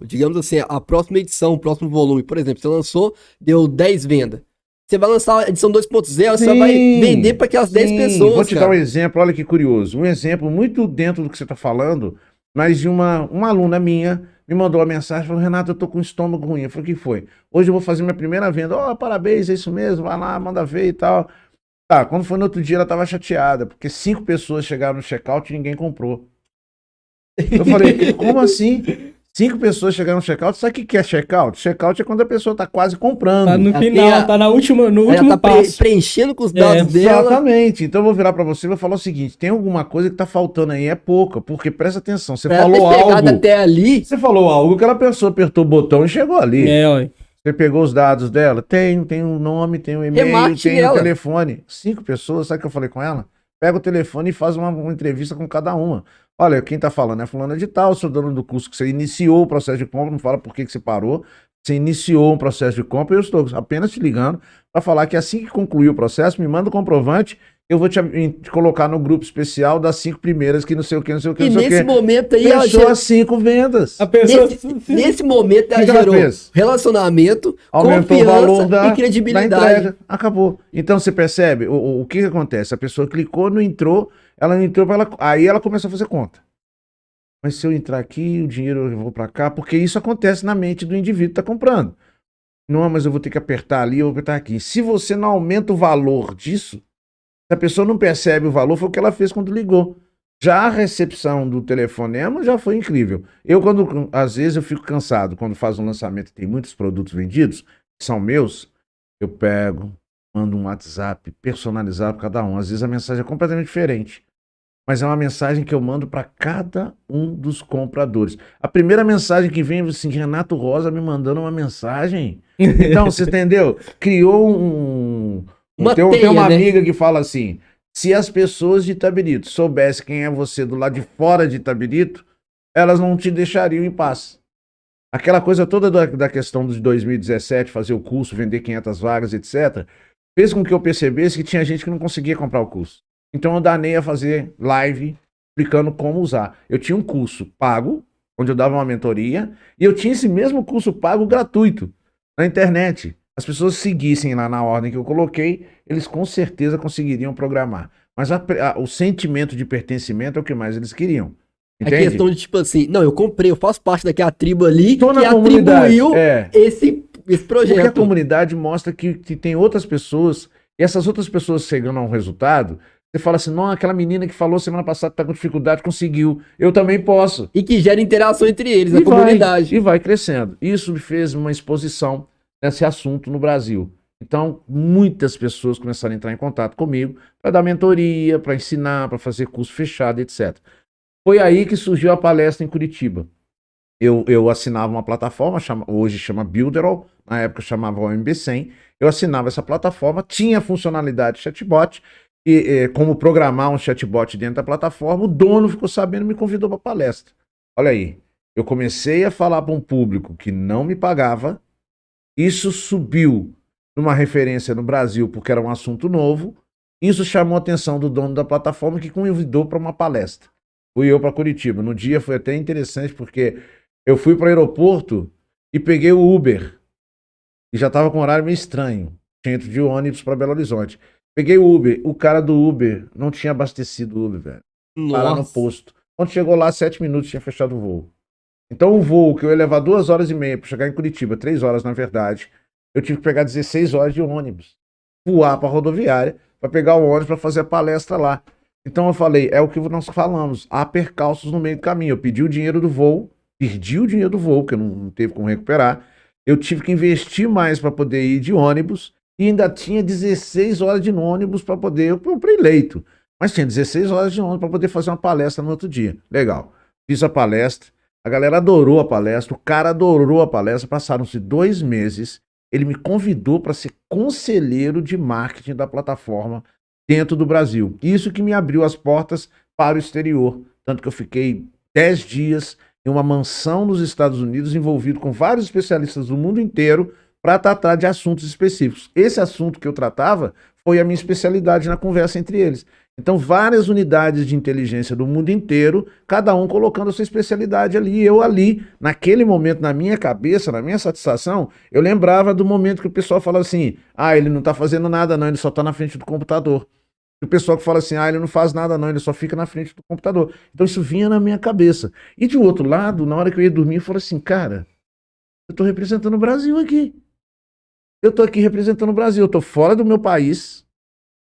digamos assim, a próxima edição, o próximo volume. Por exemplo, você lançou, deu 10 vendas. Você vai lançar a edição 2.0, você vai vender para aquelas 10 pessoas, Vou te cara. dar um exemplo, olha que curioso. Um exemplo muito dentro do que você está falando, mas de uma aluna minha me mandou uma mensagem, falou, Renato, eu tô com o estômago ruim. Eu falei, o que foi? Hoje eu vou fazer minha primeira venda. Ó, parabéns, é isso mesmo, vai lá, manda ver e tal. Tá, quando foi no outro dia ela tava chateada, porque 5 pessoas chegaram no checkout e ninguém comprou. Eu falei, como assim? 5 pessoas chegaram no checkout, sabe o que é checkout? Checkout é quando a pessoa tá quase comprando. Tá no Ela final, tem a- tá no último Ela tá passo. preenchendo com os dados dela. Exatamente. Então eu vou virar para você e vou falar o seguinte: tem alguma coisa que tá faltando aí, é pouca, porque presta atenção, você Pra ela falou ter chegado algo. até ali. Você falou algo que aquela pessoa apertou o botão e chegou ali. É, ó. Você pegou os dados dela? Tem um nome, tem um e-mail, Remarketing tem um ela. telefone. 5 pessoas, sabe o que eu falei com ela? Pega o telefone e faz uma entrevista com cada uma. Olha, quem tá falando é fulana de tal, sou dono do curso que você iniciou o processo de compra, não fala por que você parou. Você iniciou um processo de compra e eu estou apenas te ligando para falar que assim que concluir o processo, me manda o comprovante, eu vou te colocar no grupo especial das 5 primeiras que não sei o que, não sei o que, E não sei o nesse que. momento aí, ela Fechou gerou, as 5 vendas. A pessoa... nesse momento ela que ela gerou fez? relacionamento, Aumentou o valor confiança da e credibilidade. da entrega. Acabou. Então você percebe o que acontece? A pessoa clicou, não entrou, ela não entrou, aí ela começa a fazer conta. Mas se eu entrar aqui, o dinheiro eu vou para cá, porque isso acontece na mente do indivíduo que está comprando. Não, mas eu vou ter que apertar ali, eu vou apertar aqui. Se você não aumenta o valor disso, se a pessoa não percebe o valor, foi o que ela fez quando ligou. Já a recepção do telefonema já foi incrível. Às vezes eu fico cansado, quando faz um lançamento e tem muitos produtos vendidos, que são meus, eu pego, mando um WhatsApp personalizado para cada um. Às vezes a mensagem é completamente diferente. mas é uma mensagem que eu mando para cada um dos compradores. A primeira mensagem que vem assim, Renato Rosa me mandando uma mensagem. Então, você entendeu? Criou Uma tem teia, uma né? amiga que fala assim: se as pessoas de Itabirito soubessem quem é você do lado de fora de Itabirito, elas não te deixariam em paz. Aquela coisa toda da questão de 2017, fazer o curso, vender 500 vagas, etc., fez com que eu percebesse que tinha gente que não conseguia comprar o curso. Então eu danei a fazer live explicando como usar. Eu tinha um curso pago, onde eu dava uma mentoria, e eu tinha esse mesmo curso pago gratuito na internet. As pessoas seguissem lá na ordem que eu coloquei, eles com certeza conseguiriam programar. Mas o sentimento de pertencimento é o que mais eles queriam. A Entende? questão de tipo assim, não, eu comprei, eu faço parte daquela tribo ali Tô na que comunidade, atribuiu esse Porque a projeto. comunidade mostra que tem outras pessoas, e essas outras pessoas chegando a um resultado, você fala assim, não, aquela menina que falou semana passada que tá com dificuldade, conseguiu. Eu também posso. E que gera interação entre eles, E a comunidade. vai crescendo. Isso me fez uma exposição nesse assunto no Brasil. Então, muitas pessoas começaram a entrar em contato comigo para dar mentoria, para ensinar, para fazer curso fechado, etc. Foi aí que surgiu a palestra em Curitiba. Eu assinava uma plataforma, hoje chama Builderall, na época chamava OMB100. Eu assinava essa plataforma, tinha funcionalidade chatbot, e como programar um chatbot dentro da plataforma. O dono ficou sabendo e me convidou para palestra. Olha aí, eu comecei a falar para um público que não me pagava, isso subiu numa referência no Brasil, porque era um assunto novo, isso chamou a atenção do dono da plataforma, que convidou para uma palestra. Fui eu para Curitiba. No dia foi até interessante, porque eu fui para o aeroporto e peguei o Uber. E já estava com um horário meio estranho. Tinha ido de ônibus para Belo Horizonte. Peguei o Uber. O cara do Uber não tinha abastecido o Uber, velho. Parar no Nossa. posto. Quando chegou lá, 7 minutos, tinha fechado o voo. Então o voo que eu ia levar 2 horas e meia para chegar em Curitiba, 3 horas na verdade, eu tive que pegar 16 horas de ônibus. Voar para a rodoviária para pegar o ônibus para fazer a palestra lá. Então eu falei, é o que nós falamos, há percalços no meio do caminho. Eu pedi o dinheiro do voo, perdi o dinheiro do voo, porque não teve como recuperar. Eu tive que investir mais para poder ir de ônibus e ainda tinha 16 horas de ônibus para poder. Eu comprei leito, mas tinha 16 horas de ônibus para poder fazer uma palestra no outro dia. Legal. Fiz a palestra, a galera adorou a palestra, o cara adorou a palestra. Passaram-se 2 meses. Ele me convidou para ser conselheiro de marketing da plataforma dentro do Brasil. Isso que me abriu as portas para o exterior. Tanto que eu fiquei 10 dias em uma mansão nos Estados Unidos, envolvido com vários especialistas do mundo inteiro para tratar de assuntos específicos. Esse assunto que eu tratava foi a minha especialidade na conversa entre eles. Então, várias unidades de inteligência do mundo inteiro, cada um colocando a sua especialidade ali. Eu ali, naquele momento, na minha cabeça, na minha satisfação, eu lembrava do momento que o pessoal fala assim, ele não está fazendo nada não, ele só está na frente do computador. O pessoal que fala assim, ele não faz nada não, ele só fica na frente do computador. Então isso vinha na minha cabeça. E de outro lado, na hora que eu ia dormir, eu falei assim, cara, eu tô representando o Brasil aqui. Eu tô aqui representando o Brasil, eu tô fora do meu país,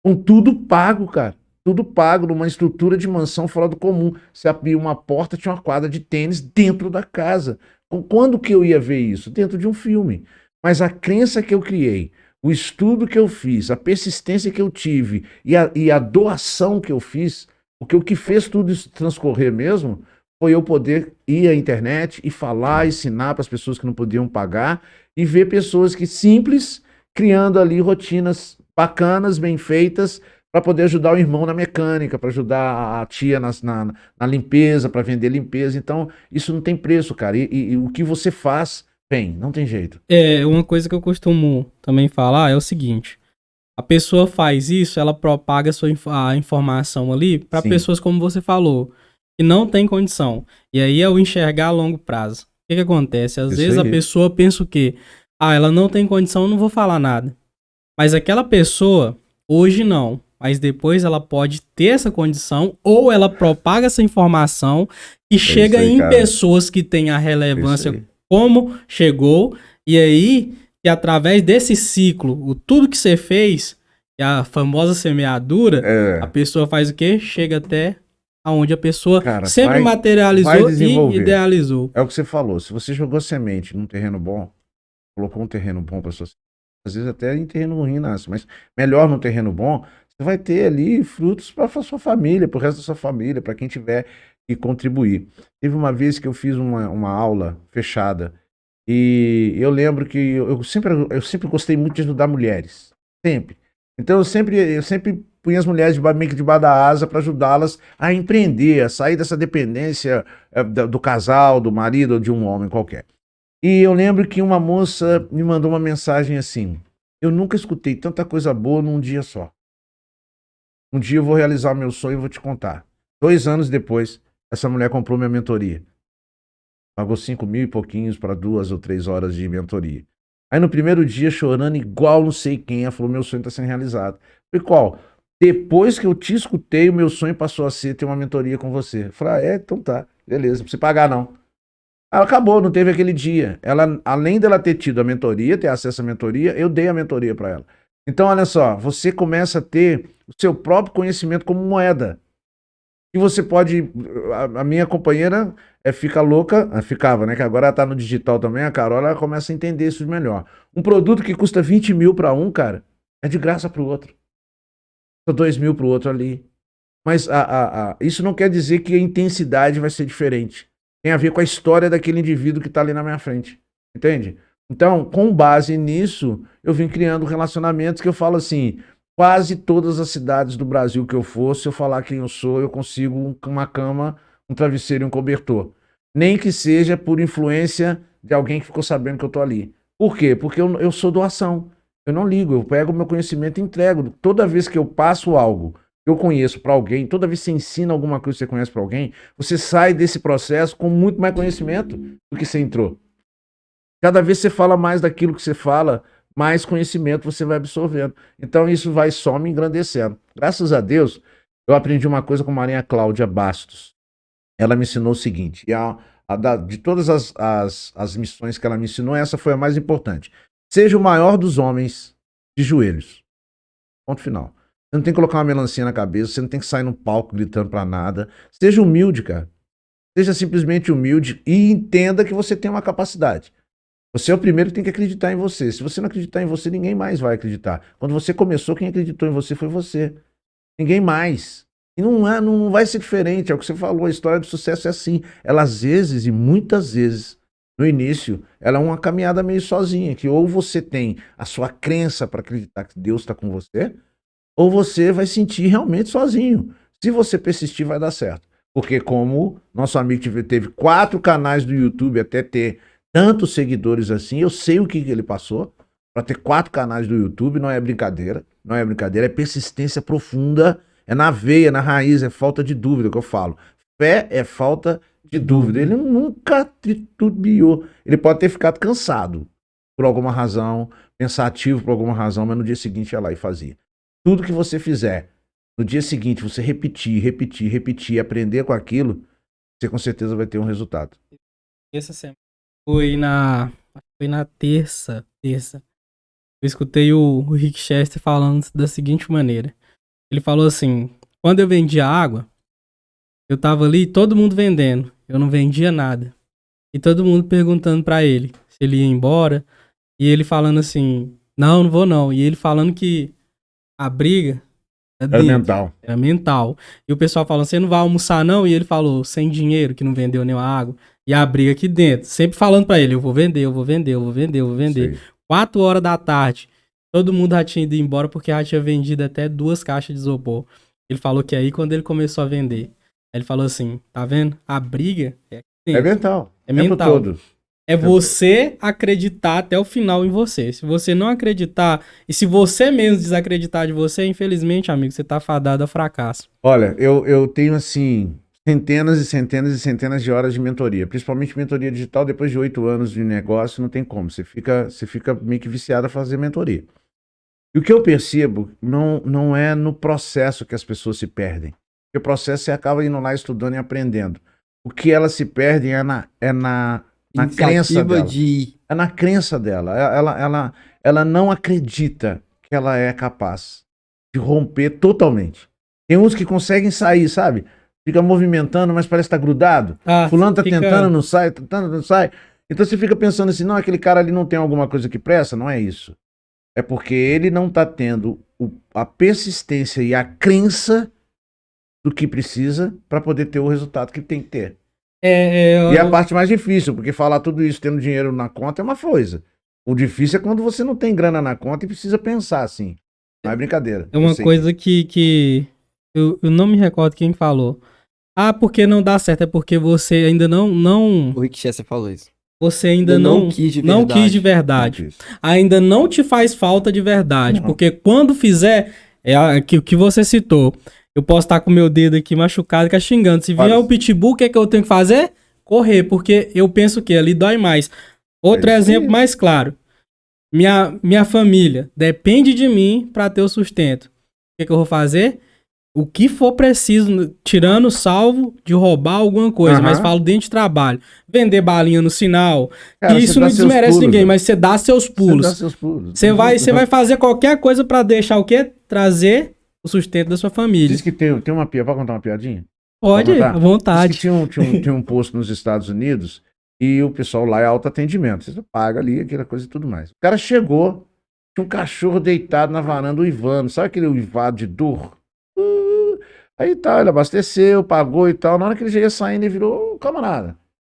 com tudo pago, cara. Tudo pago, numa estrutura de mansão fora do comum. Você abria uma porta, tinha uma quadra de tênis dentro da casa. Quando que eu ia ver isso? Dentro de um filme. Mas a crença que eu criei, o estudo que eu fiz, a persistência que eu tive e a doação que eu fiz, porque o que fez tudo isso transcorrer mesmo foi eu poder ir à internet e falar, ensinar para as pessoas que não podiam pagar e ver pessoas que simples criando ali rotinas bacanas, bem feitas, para poder ajudar o irmão na mecânica, para ajudar a tia na limpeza, para vender limpeza. Então, isso não tem preço, cara. E o que você faz, bem, não tem jeito. Uma coisa que eu costumo também falar é o seguinte: a pessoa faz isso, ela propaga a informação ali para pessoas, como você falou, que não tem condição. E aí é o enxergar a longo prazo. O que acontece? Às vezes a pessoa pensa o quê? Ela não tem condição, não vou falar nada. Mas aquela pessoa, hoje não, mas depois ela pode ter essa condição, ou ela propaga essa informação e chega em pessoas que têm a relevância como chegou, e aí, que através desse ciclo, tudo que você fez, a famosa semeadura, a pessoa faz o quê? Chega até aonde a pessoa sempre materializou e idealizou. É o que você falou, se você jogou semente num terreno bom, colocou um terreno bom para sua, às vezes até em terreno ruim nasce, mas melhor num terreno bom, Você vai ter ali frutos para a sua família, para o resto da sua família, para quem tiver que contribuir. Teve uma vez que eu fiz uma aula fechada e eu lembro que eu sempre gostei muito de ajudar mulheres. Sempre. Então eu sempre punha as mulheres meio que debaixo da asa para ajudá-las a empreender, a sair dessa dependência do casal, do marido ou de um homem qualquer. E eu lembro que uma moça me mandou uma mensagem assim: eu nunca escutei tanta coisa boa num dia só. Um dia eu vou realizar o meu sonho e vou te contar. 2 anos depois, essa mulher comprou minha mentoria. Pagou 5.000 e pouquinhos para 2 ou 3 horas de mentoria. Aí no primeiro dia, chorando igual não sei quem, ela falou: meu sonho está sendo realizado. Eu falei: qual? Depois que eu te escutei, o meu sonho passou a ser ter uma mentoria com você. Eu falei: então tá, beleza, não precisa pagar não. Ela acabou, não teve aquele dia. Ela, além dela ter tido a mentoria, ter acesso à mentoria, eu dei a mentoria para ela. Então, olha só, você começa a ter o seu próprio conhecimento como moeda. E você pode. A minha companheira fica louca, ficava, né? Que agora ela tá no digital também, a Carol, ela começa a entender isso melhor. Um produto que custa 20 mil para um, cara, é de graça para o outro. 2 mil para o outro ali. Mas isso não quer dizer que a intensidade vai ser diferente. Tem a ver com a história daquele indivíduo que está ali na minha frente. Entende? Então, com base nisso, eu vim criando relacionamentos que eu falo assim: quase todas as cidades do Brasil que eu for, se eu falar quem eu sou, eu consigo uma cama, um travesseiro e um cobertor. Nem que seja por influência de alguém que ficou sabendo que eu estou ali. Por quê? Porque eu sou doação. Eu não ligo, eu pego o meu conhecimento e entrego. Toda vez que eu passo algo que eu conheço para alguém, toda vez que você ensina alguma coisa que você conhece para alguém, você sai desse processo com muito mais conhecimento do que você entrou. Cada vez que você fala mais daquilo que você fala, mais conhecimento você vai absorvendo. Então isso vai só me engrandecendo. Graças a Deus, eu aprendi uma coisa com Maria Cláudia Bastos. Ela me ensinou o seguinte, de todas as missões que ela me ensinou, essa foi a mais importante. Seja o maior dos homens de joelhos. Ponto final. Você não tem que colocar uma melancia na cabeça, você não tem que sair no palco gritando pra nada. Seja humilde, cara. Seja simplesmente humilde e entenda que você tem uma capacidade. Você é o primeiro que tem que acreditar em você. Se você não acreditar em você, ninguém mais vai acreditar. Quando você começou, quem acreditou em você foi você. Ninguém mais. E não vai ser diferente. É o que você falou, a história do sucesso é assim. Ela às vezes, e muitas vezes, no início, ela é uma caminhada meio sozinha, que ou você tem a sua crença para acreditar que Deus está com você, ou você vai sentir realmente sozinho. Se você persistir, vai dar certo. Porque como nosso amigo teve 4 canais do YouTube até ter tantos seguidores assim, eu sei o que ele passou. Para ter 4 canais do YouTube não é brincadeira. Não é brincadeira, é persistência profunda. É na veia, na raiz, é falta de dúvida que eu falo. Fé é falta de dúvida. Ele nunca titubeou. Ele pode ter ficado cansado por alguma razão, pensativo por alguma razão, mas no dia seguinte ia lá e fazia. Tudo que você fizer, no dia seguinte, você repetir, aprender com aquilo, você com certeza vai ter um resultado. Essa semana foi na terça. Eu escutei o Rick Chester falando da seguinte maneira. Ele falou assim: quando eu vendia água, eu tava ali, todo mundo vendendo. Eu não vendia nada. E todo mundo perguntando pra ele se ele ia embora. E ele falando assim: não vou não. E ele falando que a briga Era mental. Era mental. E o pessoal falando: você não vai almoçar não? E ele falou: sem dinheiro, que não vendeu nenhuma água. E a briga aqui dentro. Sempre falando pra ele: eu vou vender. 4 horas da tarde. Todo mundo já tinha ido embora porque já tinha vendido até 2 caixas de isopor. Ele falou que aí quando ele começou a vender, ele falou assim: tá vendo? A briga é mental. É mental. Todo. É você acreditar até o final em você. Se você não acreditar, e se você mesmo desacreditar de você, infelizmente, amigo, você tá fadado a fracasso. Olha, eu tenho assim centenas e centenas de horas de mentoria, principalmente mentoria digital. Depois de 8 anos de negócio, não tem como. Você fica meio que viciado a fazer mentoria. E o que eu percebo não é no processo que as pessoas se perdem. Porque o processo você acaba indo lá estudando e aprendendo. O que elas se perdem é na crença dela. É na crença dela. Ela não acredita que ela é capaz de romper totalmente. Tem uns que conseguem sair, sabe? Fica movimentando, mas parece que tá grudado. Fulano tá tentando, não sai, tentando, não sai. Então você fica pensando assim: não, aquele cara ali não tem alguma coisa que presta. Não é isso. é porque ele não está tendo a persistência e a crença do que precisa para poder ter o resultado que tem que ter. E é a parte mais difícil, porque falar tudo isso tendo dinheiro na conta é uma coisa. O difícil é quando você não tem grana na conta e precisa pensar assim. Não é brincadeira. É uma coisa que eu não me recordo quem falou. Ah, porque não dá certo, é porque você ainda não O Rick Chester falou isso. você ainda Não não quis de não verdade. quis de verdade. Não quis. Ainda não te faz falta de verdade. Não. Porque quando fizer, o que você citou, eu posso estar com o meu dedo aqui machucado, que é xingando. Se vier Olha. o pitbull, o que é que eu tenho que fazer? Correr, porque eu penso que ali dói mais. Outro É isso exemplo aí. mais claro. Minha família depende de mim para ter o sustento. O que eu vou fazer? O que for preciso, tirando salvo de roubar alguma coisa, Aham. mas falo dentro de trabalho. Vender balinha no sinal. Cara, E você isso dá não seus desmerece pulos, ninguém, né? mas você dá seus Você pulos. dá seus pulos. Você vai fazer qualquer coisa para deixar o quê? Trazer o sustento da sua família. Diz que tem uma piada. Pode contar uma piadinha? Pode, Pode contar? à Diz vontade. que tinha um posto nos Estados Unidos e o pessoal lá é autoatendimento. Você paga ali, aquela coisa e tudo mais. O cara chegou, tinha um cachorro deitado na varanda uivando. Sabe aquele uivado de dor? Aí tá, ele abasteceu, pagou e tal. Na hora que ele já ia saindo, ele virou camarada.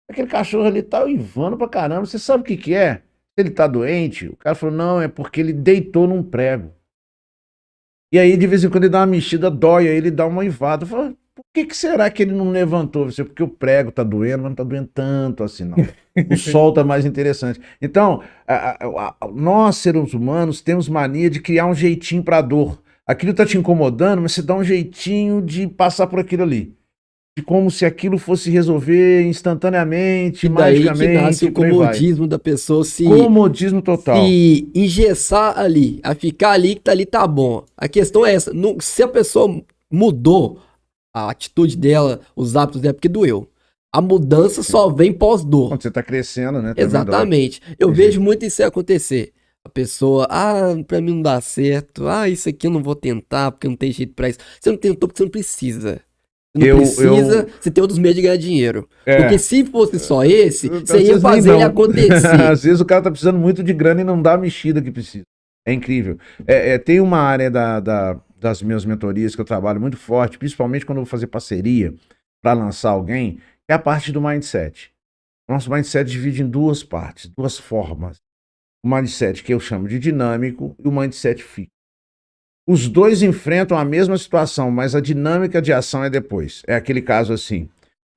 Aquele cachorro ali tá uivando pra caramba. Você sabe o que que é? Ele tá doente? O cara falou, não, é porque ele deitou num prego. E aí, de vez em quando, ele dá uma mexida, dói, aí ele dá uma uivada. Eu falo, por que será que ele não levantou? Você, porque o prego tá doendo, mas não tá doendo tanto assim, não. O sol tá mais interessante. Então, nós, seres humanos, temos mania de criar um jeitinho pra dor. Aquilo tá te incomodando, mas você dá um jeitinho de passar por aquilo ali. De como se aquilo fosse resolver instantaneamente, E daí que magicamente. nasce o por aí vai. comodismo da pessoa Comodismo total. se engessar ali, a ficar ali que ali tá bom. A questão é essa, se a pessoa mudou a atitude dela, os hábitos dela, porque doeu. A mudança só vem pós-dor. Quando você tá crescendo, né? também dói. Exatamente. Eu Entendi. vejo muito isso acontecer. A pessoa, pra mim não dá certo. Isso aqui eu não vou tentar porque não tem jeito pra isso. Você não tentou porque você não precisa. Você não precisa, você tem outros meios de ganhar dinheiro. É. Porque se fosse só esse, Às você ia vezes nem fazer ele não. acontecer. Às vezes o cara tá precisando muito de grana e não dá a mexida que precisa. É incrível. Tem uma área das minhas mentorias que eu trabalho muito forte, principalmente quando eu vou fazer parceria para lançar alguém, que é a parte do mindset. O nosso mindset divide em duas partes, duas formas. O mindset que eu chamo de dinâmico e o mindset fixo. Os dois enfrentam a mesma situação, mas a dinâmica de ação é depois. É aquele caso assim.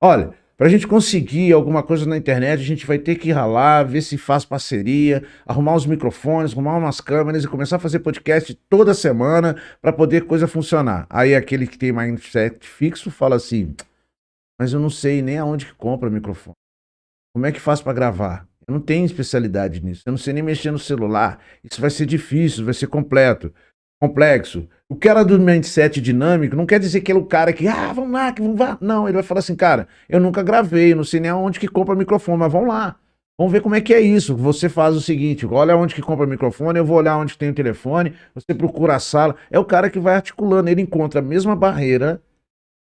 Olha, para a gente conseguir alguma coisa na internet, a gente vai ter que ralar, ver se faz parceria, arrumar os microfones, arrumar umas câmeras e começar a fazer podcast toda semana para poder coisa funcionar. Aí aquele que tem mindset fixo fala assim, mas eu não sei nem aonde que compra microfone. Como é que faz para gravar? Eu não tenho especialidade nisso. Eu não sei nem mexer no celular. Isso vai ser difícil, vai ser complexo. O cara do mindset dinâmico não quer dizer que ele é o cara que, vamos lá, que vamos lá. Não, ele vai falar assim, cara, eu nunca gravei, eu não sei nem aonde que compra microfone, mas vamos lá. Vamos ver como é que é isso. Você faz o seguinte, olha onde que compra microfone, eu vou olhar onde tem o telefone, você procura a sala. É o cara que vai articulando, ele encontra a mesma barreira,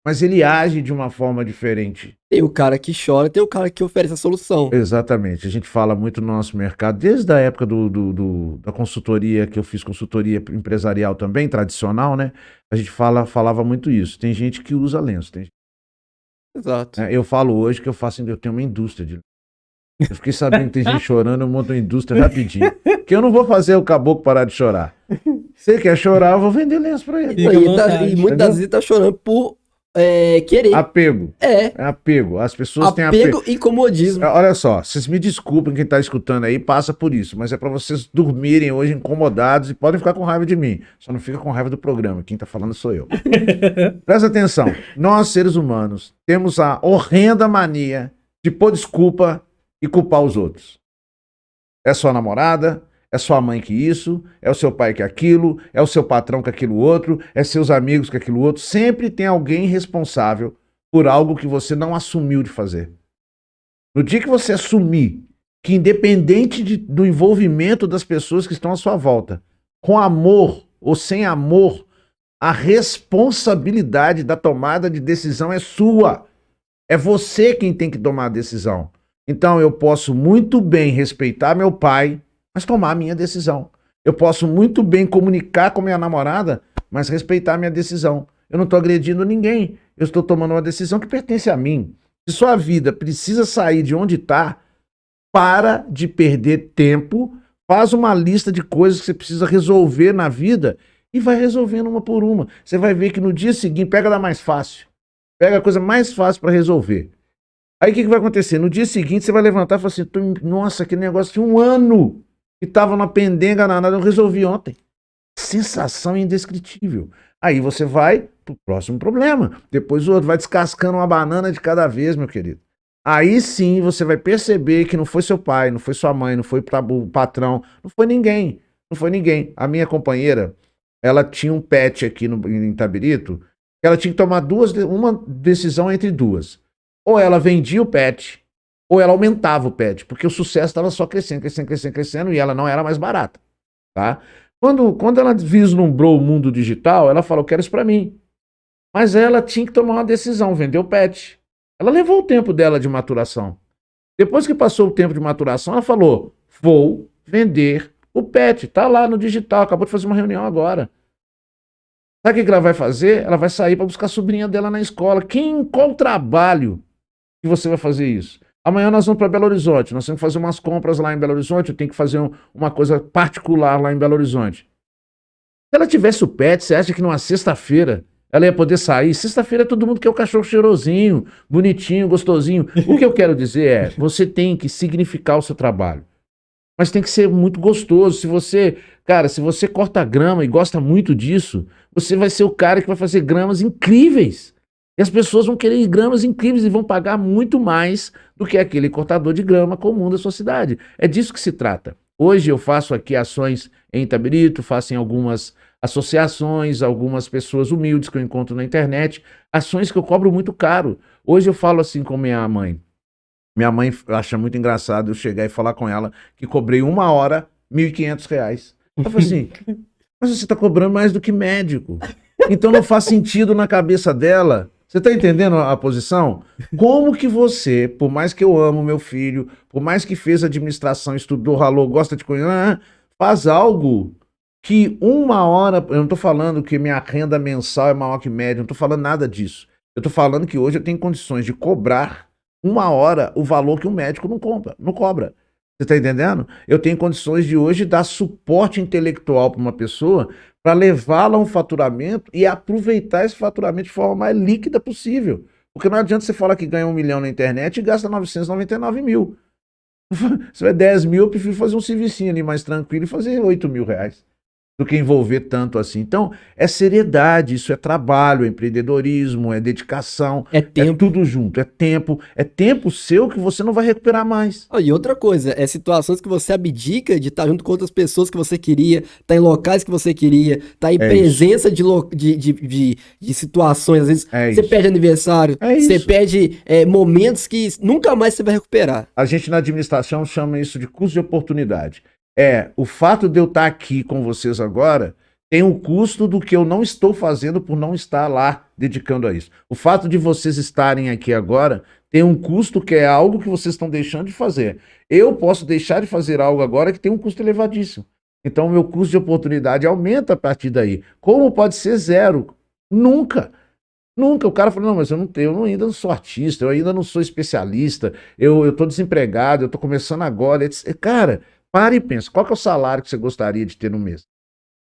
mas ele age de uma forma diferente. Tem o cara que chora, tem o cara que oferece a solução. Exatamente. A gente fala muito no nosso mercado, desde a época da consultoria, que eu fiz consultoria empresarial também, tradicional, né? A gente falava muito isso. Tem gente que usa lenço. Exato. Eu falo hoje que eu tenho uma indústria de lenço. Eu fiquei sabendo que tem gente chorando, eu monto uma indústria rapidinho. Porque eu não vou fazer o caboclo parar de chorar. Você quer chorar, eu vou vender lenço pra ele. E muitas das vezes tá chorando por querer. Apego. É apego. As pessoas têm apego. E comodismo. Olha só, vocês me desculpem quem tá escutando aí, passa por isso, mas é pra vocês dormirem hoje incomodados e podem ficar com raiva de mim. Só não fica com raiva do programa, quem tá falando sou eu. Presta atenção, nós seres humanos temos a horrenda mania de pôr desculpa e culpar os outros. É sua namorada, é sua mãe que isso, é o seu pai que aquilo, é o seu patrão que aquilo outro, é seus amigos que aquilo outro. Sempre tem alguém responsável por algo que você não assumiu de fazer. No dia que você assumir que independente do envolvimento das pessoas que estão à sua volta, com amor ou sem amor, a responsabilidade da tomada de decisão é sua. É você quem tem que tomar a decisão. Então eu posso muito bem respeitar meu pai, mas tomar a minha decisão. Eu posso muito bem comunicar com minha namorada, mas respeitar a minha decisão. Eu não estou agredindo ninguém. Eu estou tomando uma decisão que pertence a mim. Se sua vida precisa sair de onde está, para de perder tempo, faz uma lista de coisas que você precisa resolver na vida e vai resolvendo uma por uma. Você vai ver que no dia seguinte, pega da mais fácil. Pega a coisa mais fácil para resolver. Aí o que vai acontecer? No dia seguinte você vai levantar e falar assim, nossa, que negócio de 1 ano que estava numa pendenga danada, eu resolvi ontem. Sensação indescritível. Aí você vai pro próximo problema. Depois o outro vai descascando uma banana de cada vez, meu querido. Aí sim você vai perceber que não foi seu pai, não foi sua mãe, não foi o patrão, não foi ninguém. Não foi ninguém. A minha companheira, ela tinha um pet aqui em Itabirito, que ela tinha que tomar uma decisão entre duas. Ou ela vendia o pet, ou ela aumentava o pet, porque o sucesso estava só crescendo, crescendo, crescendo, crescendo, e ela não era mais barata, tá? Quando ela vislumbrou o mundo digital, ela falou, eu quero isso para mim. Mas ela tinha que tomar uma decisão, vender o pet. Ela levou o tempo dela de maturação. Depois que passou o tempo de maturação, ela falou, vou vender o pet. Tá lá no digital, acabou de fazer uma reunião agora. Sabe o que ela vai fazer? Ela vai sair para buscar a sobrinha dela na escola. Qual trabalho que você vai fazer isso? Amanhã nós vamos para Belo Horizonte, nós temos que fazer umas compras lá em Belo Horizonte, eu tenho que fazer uma coisa particular lá em Belo Horizonte. Se ela tivesse o pet, você acha que numa sexta-feira ela ia poder sair? Sexta-feira todo mundo quer o cachorro cheirosinho, bonitinho, gostosinho. O que eu quero dizer é, você tem que significar o seu trabalho. Mas tem que ser muito gostoso. Se você corta grama e gosta muito disso, você vai ser o cara que vai fazer gramas incríveis. E as pessoas vão querer gramas incríveis e vão pagar muito mais do que aquele cortador de grama comum da sua cidade. É disso que se trata. Hoje eu faço aqui ações em Itabirito, faço em algumas associações, algumas pessoas humildes que eu encontro na internet, ações que eu cobro muito caro. Hoje eu falo assim com minha mãe. Minha mãe acha muito engraçado eu chegar e falar com ela que cobrei 1 hora R$ 1.500. Ela falou assim, mas você está cobrando mais do que médico. Então não faz sentido na cabeça dela. Você está entendendo a posição? Como que você, por mais que eu amo meu filho, por mais que fez administração, estudou, ralou, gosta de coisa, faz algo que 1 hora... Eu não estou falando que minha renda mensal é maior que média, não estou falando nada disso. Eu estou falando que hoje eu tenho condições de cobrar 1 hora o valor que um médico não cobra. Você está entendendo? Eu tenho condições de hoje dar suporte intelectual para uma pessoa para levá-la a um faturamento e aproveitar esse faturamento de forma mais líquida possível. Porque não adianta você falar que ganha 1 milhão na internet e gasta 999 mil. Se vai 10 mil, eu prefiro fazer um servicinho ali mais tranquilo e fazer 8 mil reais. Do que envolver tanto assim. Então, é seriedade, isso é trabalho, é empreendedorismo, é dedicação, É tempo. é tudo junto, é tempo seu que você não vai recuperar mais. E outra coisa, é situações que você abdica de estar junto com outras pessoas que você queria, estar em locais que você queria, estar em presença de situações, às vezes você perde aniversário, você perde momentos que nunca mais você vai recuperar. A gente na administração chama isso de custo de oportunidade. O fato de eu estar aqui com vocês agora tem um custo do que eu não estou fazendo por não estar lá dedicando a isso. O fato de vocês estarem aqui agora tem um custo que é algo que vocês estão deixando de fazer. Eu posso deixar de fazer algo agora que tem um custo elevadíssimo. Então o meu custo de oportunidade aumenta a partir daí. Como pode ser 0? Nunca. Nunca. O cara falou, não, mas ainda não sou artista, eu ainda não sou especialista, eu estou desempregado, eu estou começando agora. Cara... Para e pensa, qual que é o salário que você gostaria de ter no mês?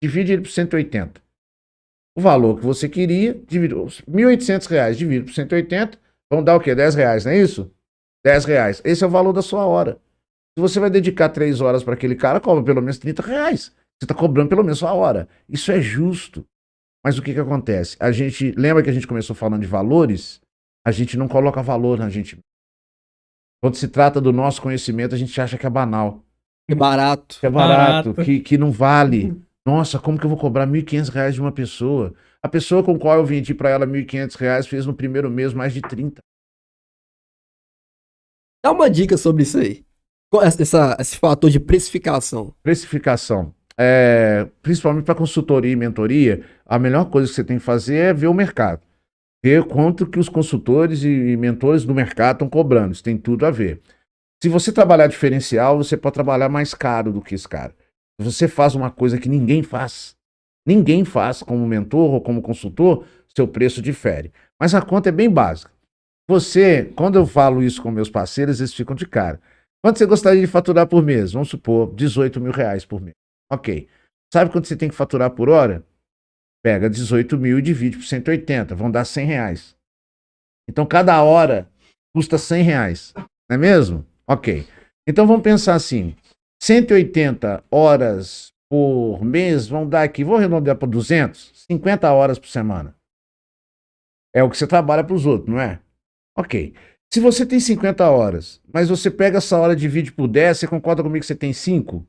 Divide ele por 180. O valor que você queria, divide R$1.800, divide por 180, vão dar o quê? R$10, não é isso? R$10. Esse é o valor da sua hora. Se você vai dedicar 3 horas para aquele cara, cobra pelo menos R$30. Você está cobrando pelo menos sua hora. Isso é justo. Mas o que acontece? Lembra que a gente começou falando de valores? A gente não coloca valor na gente. Quando se trata do nosso conhecimento, a gente acha que é banal. É barato. Que é barato, que não vale. Nossa, como que eu vou cobrar R$1.500 de uma pessoa? A pessoa com qual eu vendi para ela R$1.500 fez no primeiro mês mais de 30. Dá uma dica sobre isso aí. Esse fator de precificação. Precificação. Principalmente para consultoria e mentoria, a melhor coisa que você tem que fazer é ver o mercado. Ver quanto que os consultores e mentores do mercado estão cobrando. Isso tem tudo a ver. Se você trabalhar diferencial, você pode trabalhar mais caro do que esse cara. Você faz uma coisa que ninguém faz como mentor ou como consultor, seu preço difere. Mas a conta é bem básica. Quando eu falo isso com meus parceiros, eles ficam de cara. Quanto você gostaria de faturar por mês? Vamos supor, 18 mil reais por mês. Ok. Sabe quanto você tem que faturar por hora? Pega 18 mil e divide por 180, vão dar 100 reais. Então, cada hora custa 100 reais, não é mesmo? Ok. Então, vamos pensar assim, 180 horas por mês vão dar aqui, vou arredondar para 200, 50 horas por semana. É o que você trabalha para os outros, não é? Ok. Se você tem 50 horas, mas você pega essa hora e divide por 10, você concorda comigo que você tem 5?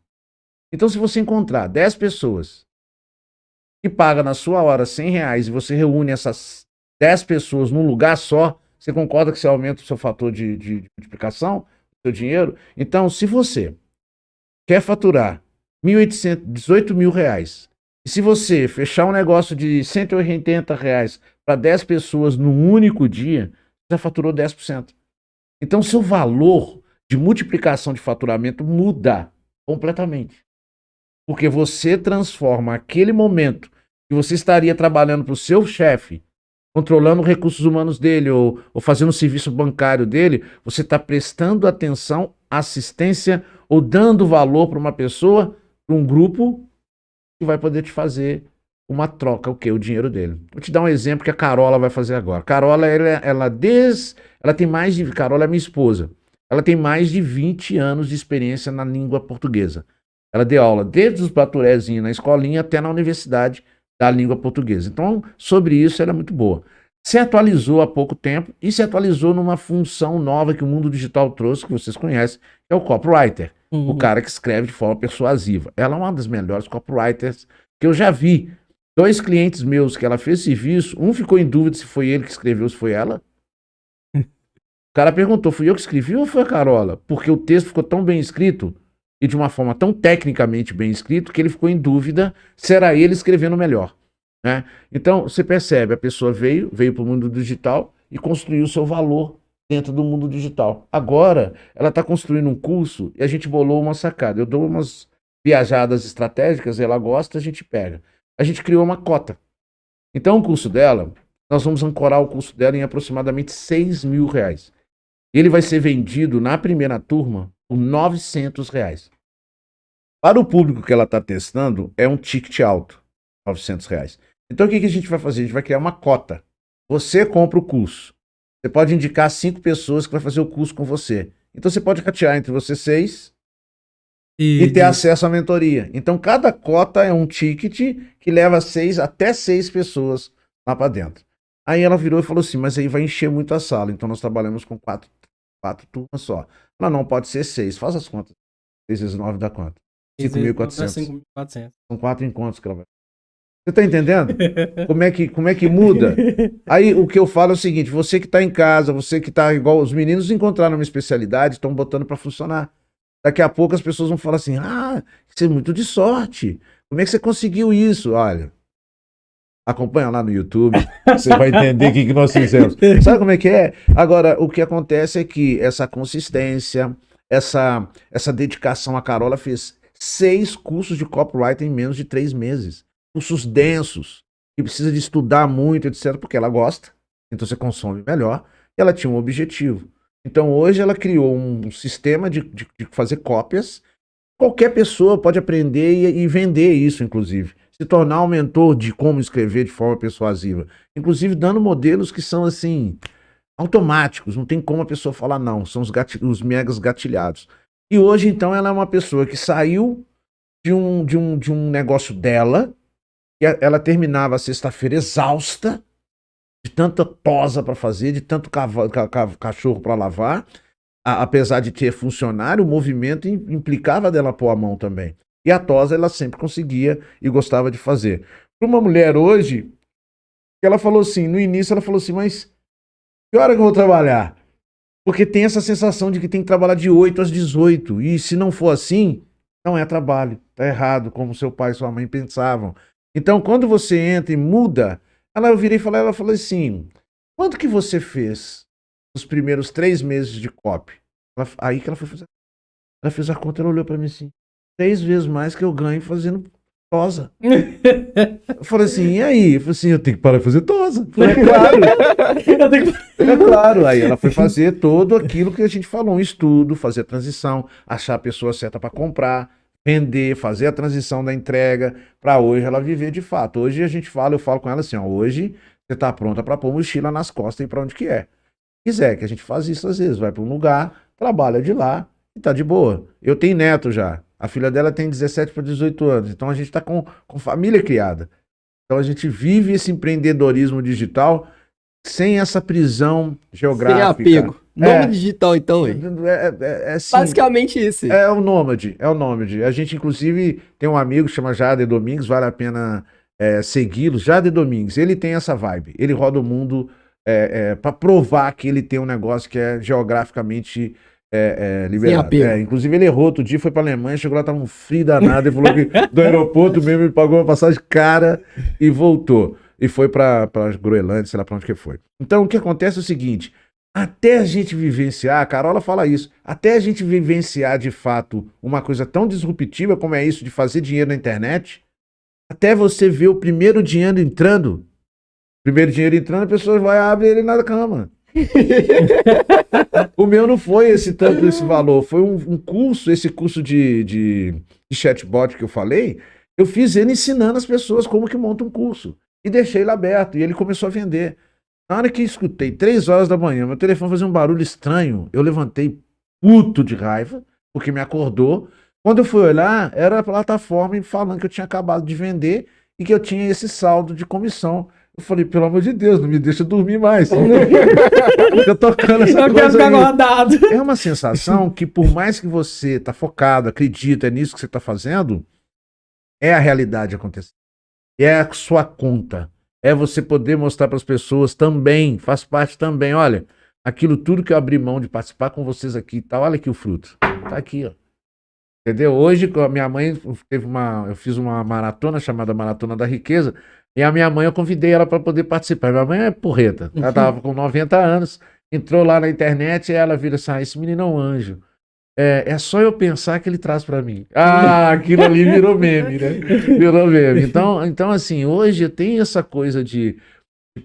Então, se você encontrar 10 pessoas que pagam na sua hora 100 reais e você reúne essas 10 pessoas num lugar só, você concorda que você aumenta o seu fator de multiplicação, o seu dinheiro? Então, se você quer faturar 1.800, 18 mil reais, e se você fechar um negócio de 180 reais para 10 pessoas num único dia, já faturou 10%. Então, seu valor de multiplicação de faturamento muda completamente. Porque você transforma aquele momento que você estaria trabalhando para o seu chefe, controlando os recursos humanos dele ou fazendo o serviço bancário dele, você está prestando atenção, assistência ou dando valor para uma pessoa, para um grupo que vai poder te fazer uma troca, o quê? O dinheiro dele. Vou te dar um exemplo que a Carola vai fazer agora. Carola, ela tem mais de... Carola é minha esposa. Ela tem mais de 20 anos de experiência na língua portuguesa. Ela deu aula desde os baturezinhos na escolinha até na universidade da língua portuguesa. Então, sobre isso, ela é muito boa. Se atualizou há pouco tempo e se atualizou numa função nova que o mundo digital trouxe, que vocês conhecem, que é o copywriter. O cara que escreve de forma persuasiva. Ela é uma das melhores copywriters que eu já vi. 2 clientes meus que ela fez serviço, um ficou em dúvida se foi ele que escreveu ou se foi ela. O cara perguntou, fui eu que escrevi ou foi a Carola? Porque o texto ficou tão bem escrito e de uma forma tão tecnicamente bem escrito que ele ficou em dúvida se era ele escrevendo melhor, né? Então, você percebe, a pessoa veio para o mundo digital e construiu o seu valor dentro do mundo digital. Agora, ela está construindo um curso e a gente bolou uma sacada. Eu dou umas viajadas estratégicas, ela gosta, a gente pega. A gente criou uma cota. Então, o curso dela, nós vamos ancorar o curso dela em aproximadamente 6 mil reais. Ele vai ser vendido na primeira turma por 900 reais. Para o público que ela está testando, é um ticket alto, 900 reais. Então, o que a gente vai fazer? A gente vai criar uma cota. Você compra o curso. Você pode indicar 5 pessoas que vai fazer o curso com você. Então, você pode ratear entre vocês 6 e ter acesso à mentoria. Então, cada cota é um ticket que leva até 6 pessoas lá para dentro. Aí ela virou e falou assim, mas aí vai encher muito a sala. Então, nós trabalhamos com 4 turmas só. Ela não pode ser 6. Faz as contas. 6 vezes 9 dá quanto? 5.400. São 4 encontros que ela vai. Você tá entendendo? Como é que muda? Aí o que eu falo é o seguinte, você que tá em casa, você que tá igual os meninos encontraram uma especialidade, estão botando para funcionar. Daqui a pouco as pessoas vão falar assim, isso é muito de sorte. Como é que você conseguiu isso? Olha, acompanha lá no YouTube, você vai entender o que nós fizemos. Sabe como é que é? Agora, o que acontece é que essa consistência, essa dedicação, a Carola fez 6 cursos de copyright em menos de 3 meses. Cursos densos, que precisa de estudar muito, etc., porque ela gosta, então você consome melhor, e ela tinha um objetivo. Então hoje ela criou um sistema de fazer cópias, qualquer pessoa pode aprender e vender isso, inclusive. Se tornar um mentor de como escrever de forma persuasiva. Inclusive dando modelos que são assim, automáticos, não tem como a pessoa falar não, são os megas gatilhados. E hoje então ela é uma pessoa que saiu de um negócio dela, ela terminava a sexta-feira exausta, de tanta tosa para fazer, de tanto cachorro para lavar, apesar de ter funcionário, o movimento implicava dela pôr a mão também. E a tosa ela sempre conseguia e gostava de fazer. Para uma mulher hoje, ela falou assim, no início ela falou assim, mas que hora que eu vou trabalhar? Porque tem essa sensação de que tem que trabalhar de 8 às 18, e se não for assim, não é trabalho, tá errado, como seu pai e sua mãe pensavam. Então, quando você entra e muda, eu virei e ela falou assim, quanto que você fez nos primeiros 3 meses de copy? Aí que ela foi fazer. Ela fez a conta, ela olhou para mim assim, 3 vezes mais que eu ganho fazendo tosa. Eu falei assim, e aí? Eu falei assim, eu tenho que parar de fazer tosa. Eu falei, claro. É claro. Aí ela foi fazer todo aquilo que a gente falou, um estudo, fazer a transição, achar a pessoa certa para comprar, vender, fazer a transição da entrega, para hoje ela viver de fato. Hoje a gente fala, eu falo com ela assim, ó, hoje você tá pronta para pôr mochila nas costas e ir para onde que é. Quiser, que a gente faz isso às vezes, vai para um lugar, trabalha de lá e tá de boa. Eu tenho neto já. A filha dela tem 17 para 18 anos. Então a gente está com família criada. Então a gente vive esse empreendedorismo digital sem essa prisão geográfica. Sem apego. Nômade digital, então, hein? Sim, Basicamente isso. é o nômade, é o nômade. A gente, inclusive, tem um amigo que chama Jader Domingues, vale a pena segui-lo. Jader Domingues, ele tem essa vibe. Ele roda o mundo para provar que ele tem um negócio que é geograficamente liberado. Inclusive ele errou outro dia, foi pra Alemanha, chegou lá, tava um frio danado, ele falou que do aeroporto mesmo ele pagou uma passagem cara e voltou. E foi pra Groenlândia, sei lá pra onde que foi. Então o que acontece é o seguinte, até a gente vivenciar, a Carola fala isso, até a gente vivenciar de fato uma coisa tão disruptiva como é isso de fazer dinheiro na internet, até você ver o primeiro dinheiro entrando, a pessoa vai abrir ele na cama. O meu não foi esse valor, foi um curso, esse curso de chatbot que eu falei, eu fiz ele ensinando as pessoas como que monta um curso e deixei ele aberto e ele começou a vender. Na hora que escutei, 3 horas da manhã, meu telefone fazia um barulho estranho, eu levantei puto de raiva, porque me acordou. Quando eu fui olhar, era a plataforma falando que eu tinha acabado de vender e que eu tinha esse saldo de comissão. Eu falei, pelo amor de Deus, não me deixa dormir mais. Eu tocando essa eu quero ficar guardado. É uma sensação que, por mais que você tá focado, acredita, é nisso que você tá fazendo, é a realidade acontecendo. É a sua conta. É você poder mostrar para as pessoas também, faz parte também. Olha, aquilo tudo que eu abri mão de participar com vocês aqui, tá, olha aqui o fruto. Tá aqui, ó. Entendeu? Hoje, a minha mãe eu fiz uma maratona chamada Maratona da Riqueza, e a minha mãe, eu convidei ela para poder participar. Minha mãe é porreta, ela tava com 90 anos, entrou lá na internet e ela vira assim, esse menino é um anjo. É só eu pensar que ele traz para mim. Ah, aquilo ali virou meme, né? Virou meme. Então, assim, hoje eu tenho essa coisa de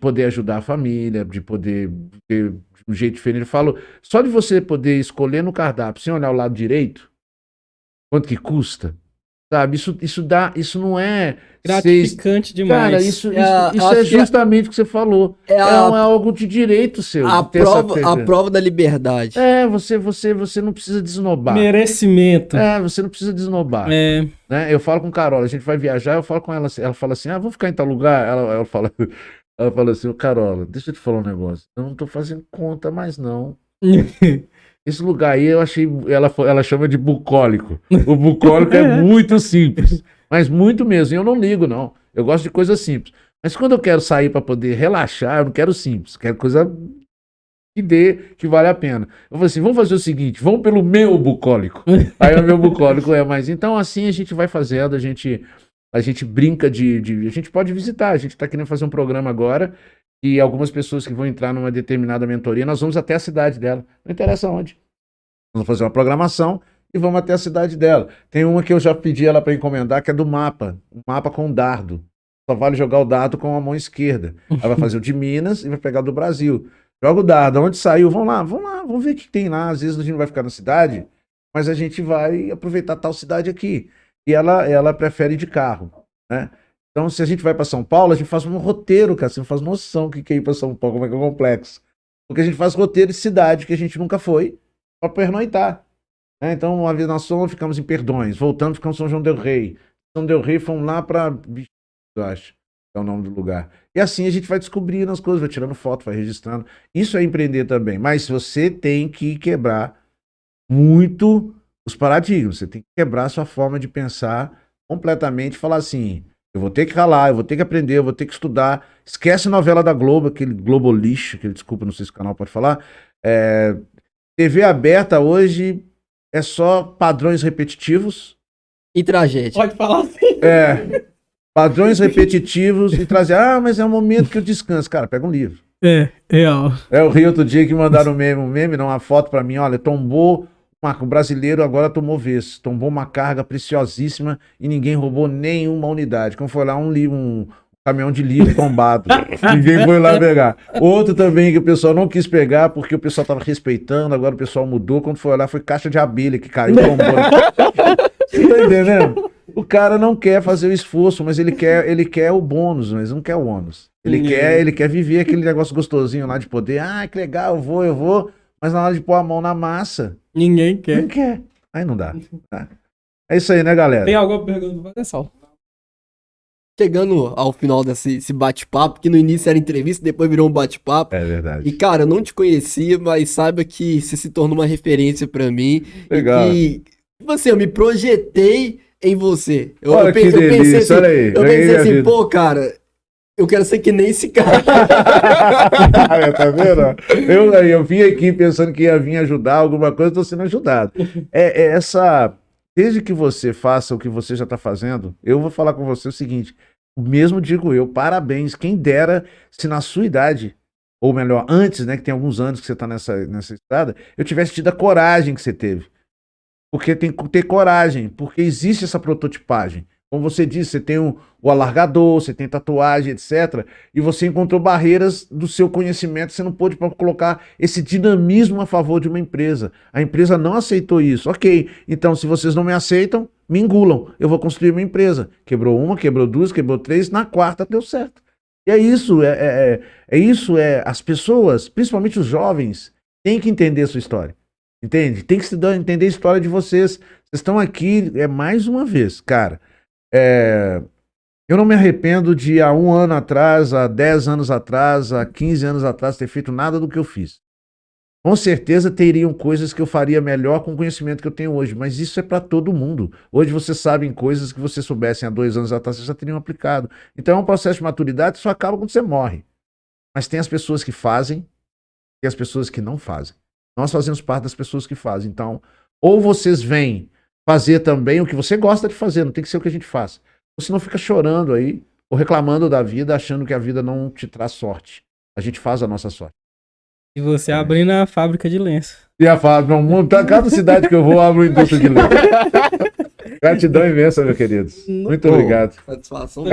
poder ajudar a família, de poder ter um jeito diferente. Eu falo, só de você poder escolher no cardápio, sem olhar o lado direito, quanto que custa, sabe? Isso não é gratificante demais. Cara, isso é justamente o que você falou. É algo de direito seu. A prova da liberdade. Você não precisa desnobar. Merecimento. Você não precisa desnobar. Né? Eu falo com Carola, a gente vai viajar, eu falo com ela, ela fala assim, vamos ficar em tal lugar? Ela fala assim, Carola, deixa eu te falar um negócio, eu não tô fazendo conta mais não. Esse lugar aí eu achei, ela chama de bucólico. O bucólico é muito simples, mas muito mesmo. E eu não ligo, não. Eu gosto de coisa simples. Mas quando eu quero sair para poder relaxar, eu não quero simples. Quero coisa que vale a pena. Eu falei assim, vamos fazer o seguinte, vamos pelo meu bucólico. Aí o meu bucólico mais. Então assim a gente vai fazendo, a gente brinca a gente pode visitar. A gente está querendo fazer um programa agora. E algumas pessoas que vão entrar numa determinada mentoria, nós vamos até a cidade dela. Não interessa onde. Vamos fazer uma programação e vamos até a cidade dela. Tem uma que eu já pedi ela para encomendar, que é do mapa. Um mapa com dardo. Só vale jogar o dardo com a mão esquerda. Ela vai fazer o de Minas e vai pegar o do Brasil. Joga o dardo. Onde saiu? Vamos lá, vamos ver o que tem lá. Às vezes a gente não vai ficar na cidade, mas a gente vai aproveitar tal cidade aqui. E ela prefere ir de carro, né? Então, se a gente vai para São Paulo, a gente faz um roteiro, cara. Você não faz noção do que é ir para São Paulo, como é que é complexo. Porque a gente faz roteiro de cidade que a gente nunca foi para pernoitar. Né? Então, uma vez nós ficamos em Perdões, voltamos, ficamos em São João del Rei. São Del Rei fomos lá para, eu acho, é o nome do lugar. E assim a gente vai descobrindo as coisas, vai tirando foto, vai registrando. Isso é empreender também. Mas você tem que quebrar muito os paradigmas. Você tem que quebrar a sua forma de pensar completamente, falar assim... Eu vou ter que ralar, eu vou ter que aprender, eu vou ter que estudar. Esquece novela da Globo, aquele Globo lixo, desculpa, não sei se o canal pode falar. TV aberta hoje é só padrões repetitivos. E tragédia. Pode falar assim. Padrões repetitivos e trazer, mas é um momento que eu descanso. Cara, pega um livro. Real. Eu ri outro dia que mandaram um meme não, uma foto pra mim, olha, tombou Marco, o brasileiro agora tomou vez, tombou uma carga preciosíssima e ninguém roubou nenhuma unidade. Como foi lá um caminhão de lixo tombado, ninguém foi lá pegar. Outro também que o pessoal não quis pegar porque o pessoal estava respeitando, agora o pessoal mudou. Quando foi lá, foi caixa de abelha que caiu, tombou. Você tá entendendo? O cara não quer fazer o esforço, mas ele quer o bônus, mas não quer o ônus. Ele quer viver aquele negócio gostosinho lá de poder. Ah, que legal, eu vou. Mas na hora de pôr a mão na massa, Ninguém quer. não quer. Aí não dá. Tá. É isso aí, né, galera? Tem alguma pergunta pra fazer, Sal? Chegando ao final desse bate-papo, que no início era entrevista, depois virou um bate-papo. É verdade. E, cara, eu não te conhecia, mas saiba que você se tornou uma referência pra mim. Legal. E que, tipo assim, eu me projetei em você. Olha que delícia, assim, olha aí. eu ganhei pensei a assim, vida. pô, cara, eu quero ser que nem esse cara. Tá vendo? Eu vim aqui pensando que ia vir ajudar alguma coisa, estou sendo ajudado. Desde que você faça o que você já está fazendo, eu vou falar com você o seguinte, o mesmo digo eu, parabéns, quem dera se na sua idade, ou melhor, antes, né, que tem alguns anos que você está nessa estrada, eu tivesse tido a coragem que você teve. Porque tem que ter coragem, porque existe essa prototipagem. Como você disse, você tem o alargador, você tem tatuagem, etc. E você encontrou barreiras do seu conhecimento, você não pôde colocar esse dinamismo a favor de uma empresa. A empresa não aceitou isso. Ok, então se vocês não me aceitam, me engulam. Eu vou construir uma empresa. Quebrou uma, quebrou duas, quebrou três, na quarta deu certo. E é isso, as pessoas, principalmente os jovens, têm que entender a sua história. Entende? Tem que entender a história de vocês. Vocês estão aqui, mais uma vez, cara. Eu não me arrependo de há 1 ano atrás, há 10 anos atrás, há 15 anos atrás ter feito nada do que eu fiz. Com certeza teriam coisas que eu faria melhor com o conhecimento que eu tenho hoje, mas isso é para todo mundo. Hoje vocês sabem coisas que vocês soubessem há 2 anos atrás, vocês já teriam aplicado. Então é um processo de maturidade que só acaba quando você morre. Mas tem as pessoas que fazem e as pessoas que não fazem. Nós fazemos parte das pessoas que fazem. Então, ou vocês vêm fazer também o que você gosta de fazer, não tem que ser o que a gente faz. Ou senão fica chorando aí, ou reclamando da vida, achando que a vida não te traz sorte. A gente faz a nossa sorte. E você abrindo a fábrica de lenço. E a fábrica, cada cidade que eu vou, abro indústria de lenço. Gratidão imensa, meus queridos. Muito obrigado. Satisfação.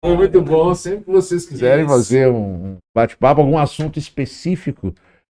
Foi muito bom. Sempre que vocês quiserem fazer um bate-papo, algum assunto específico,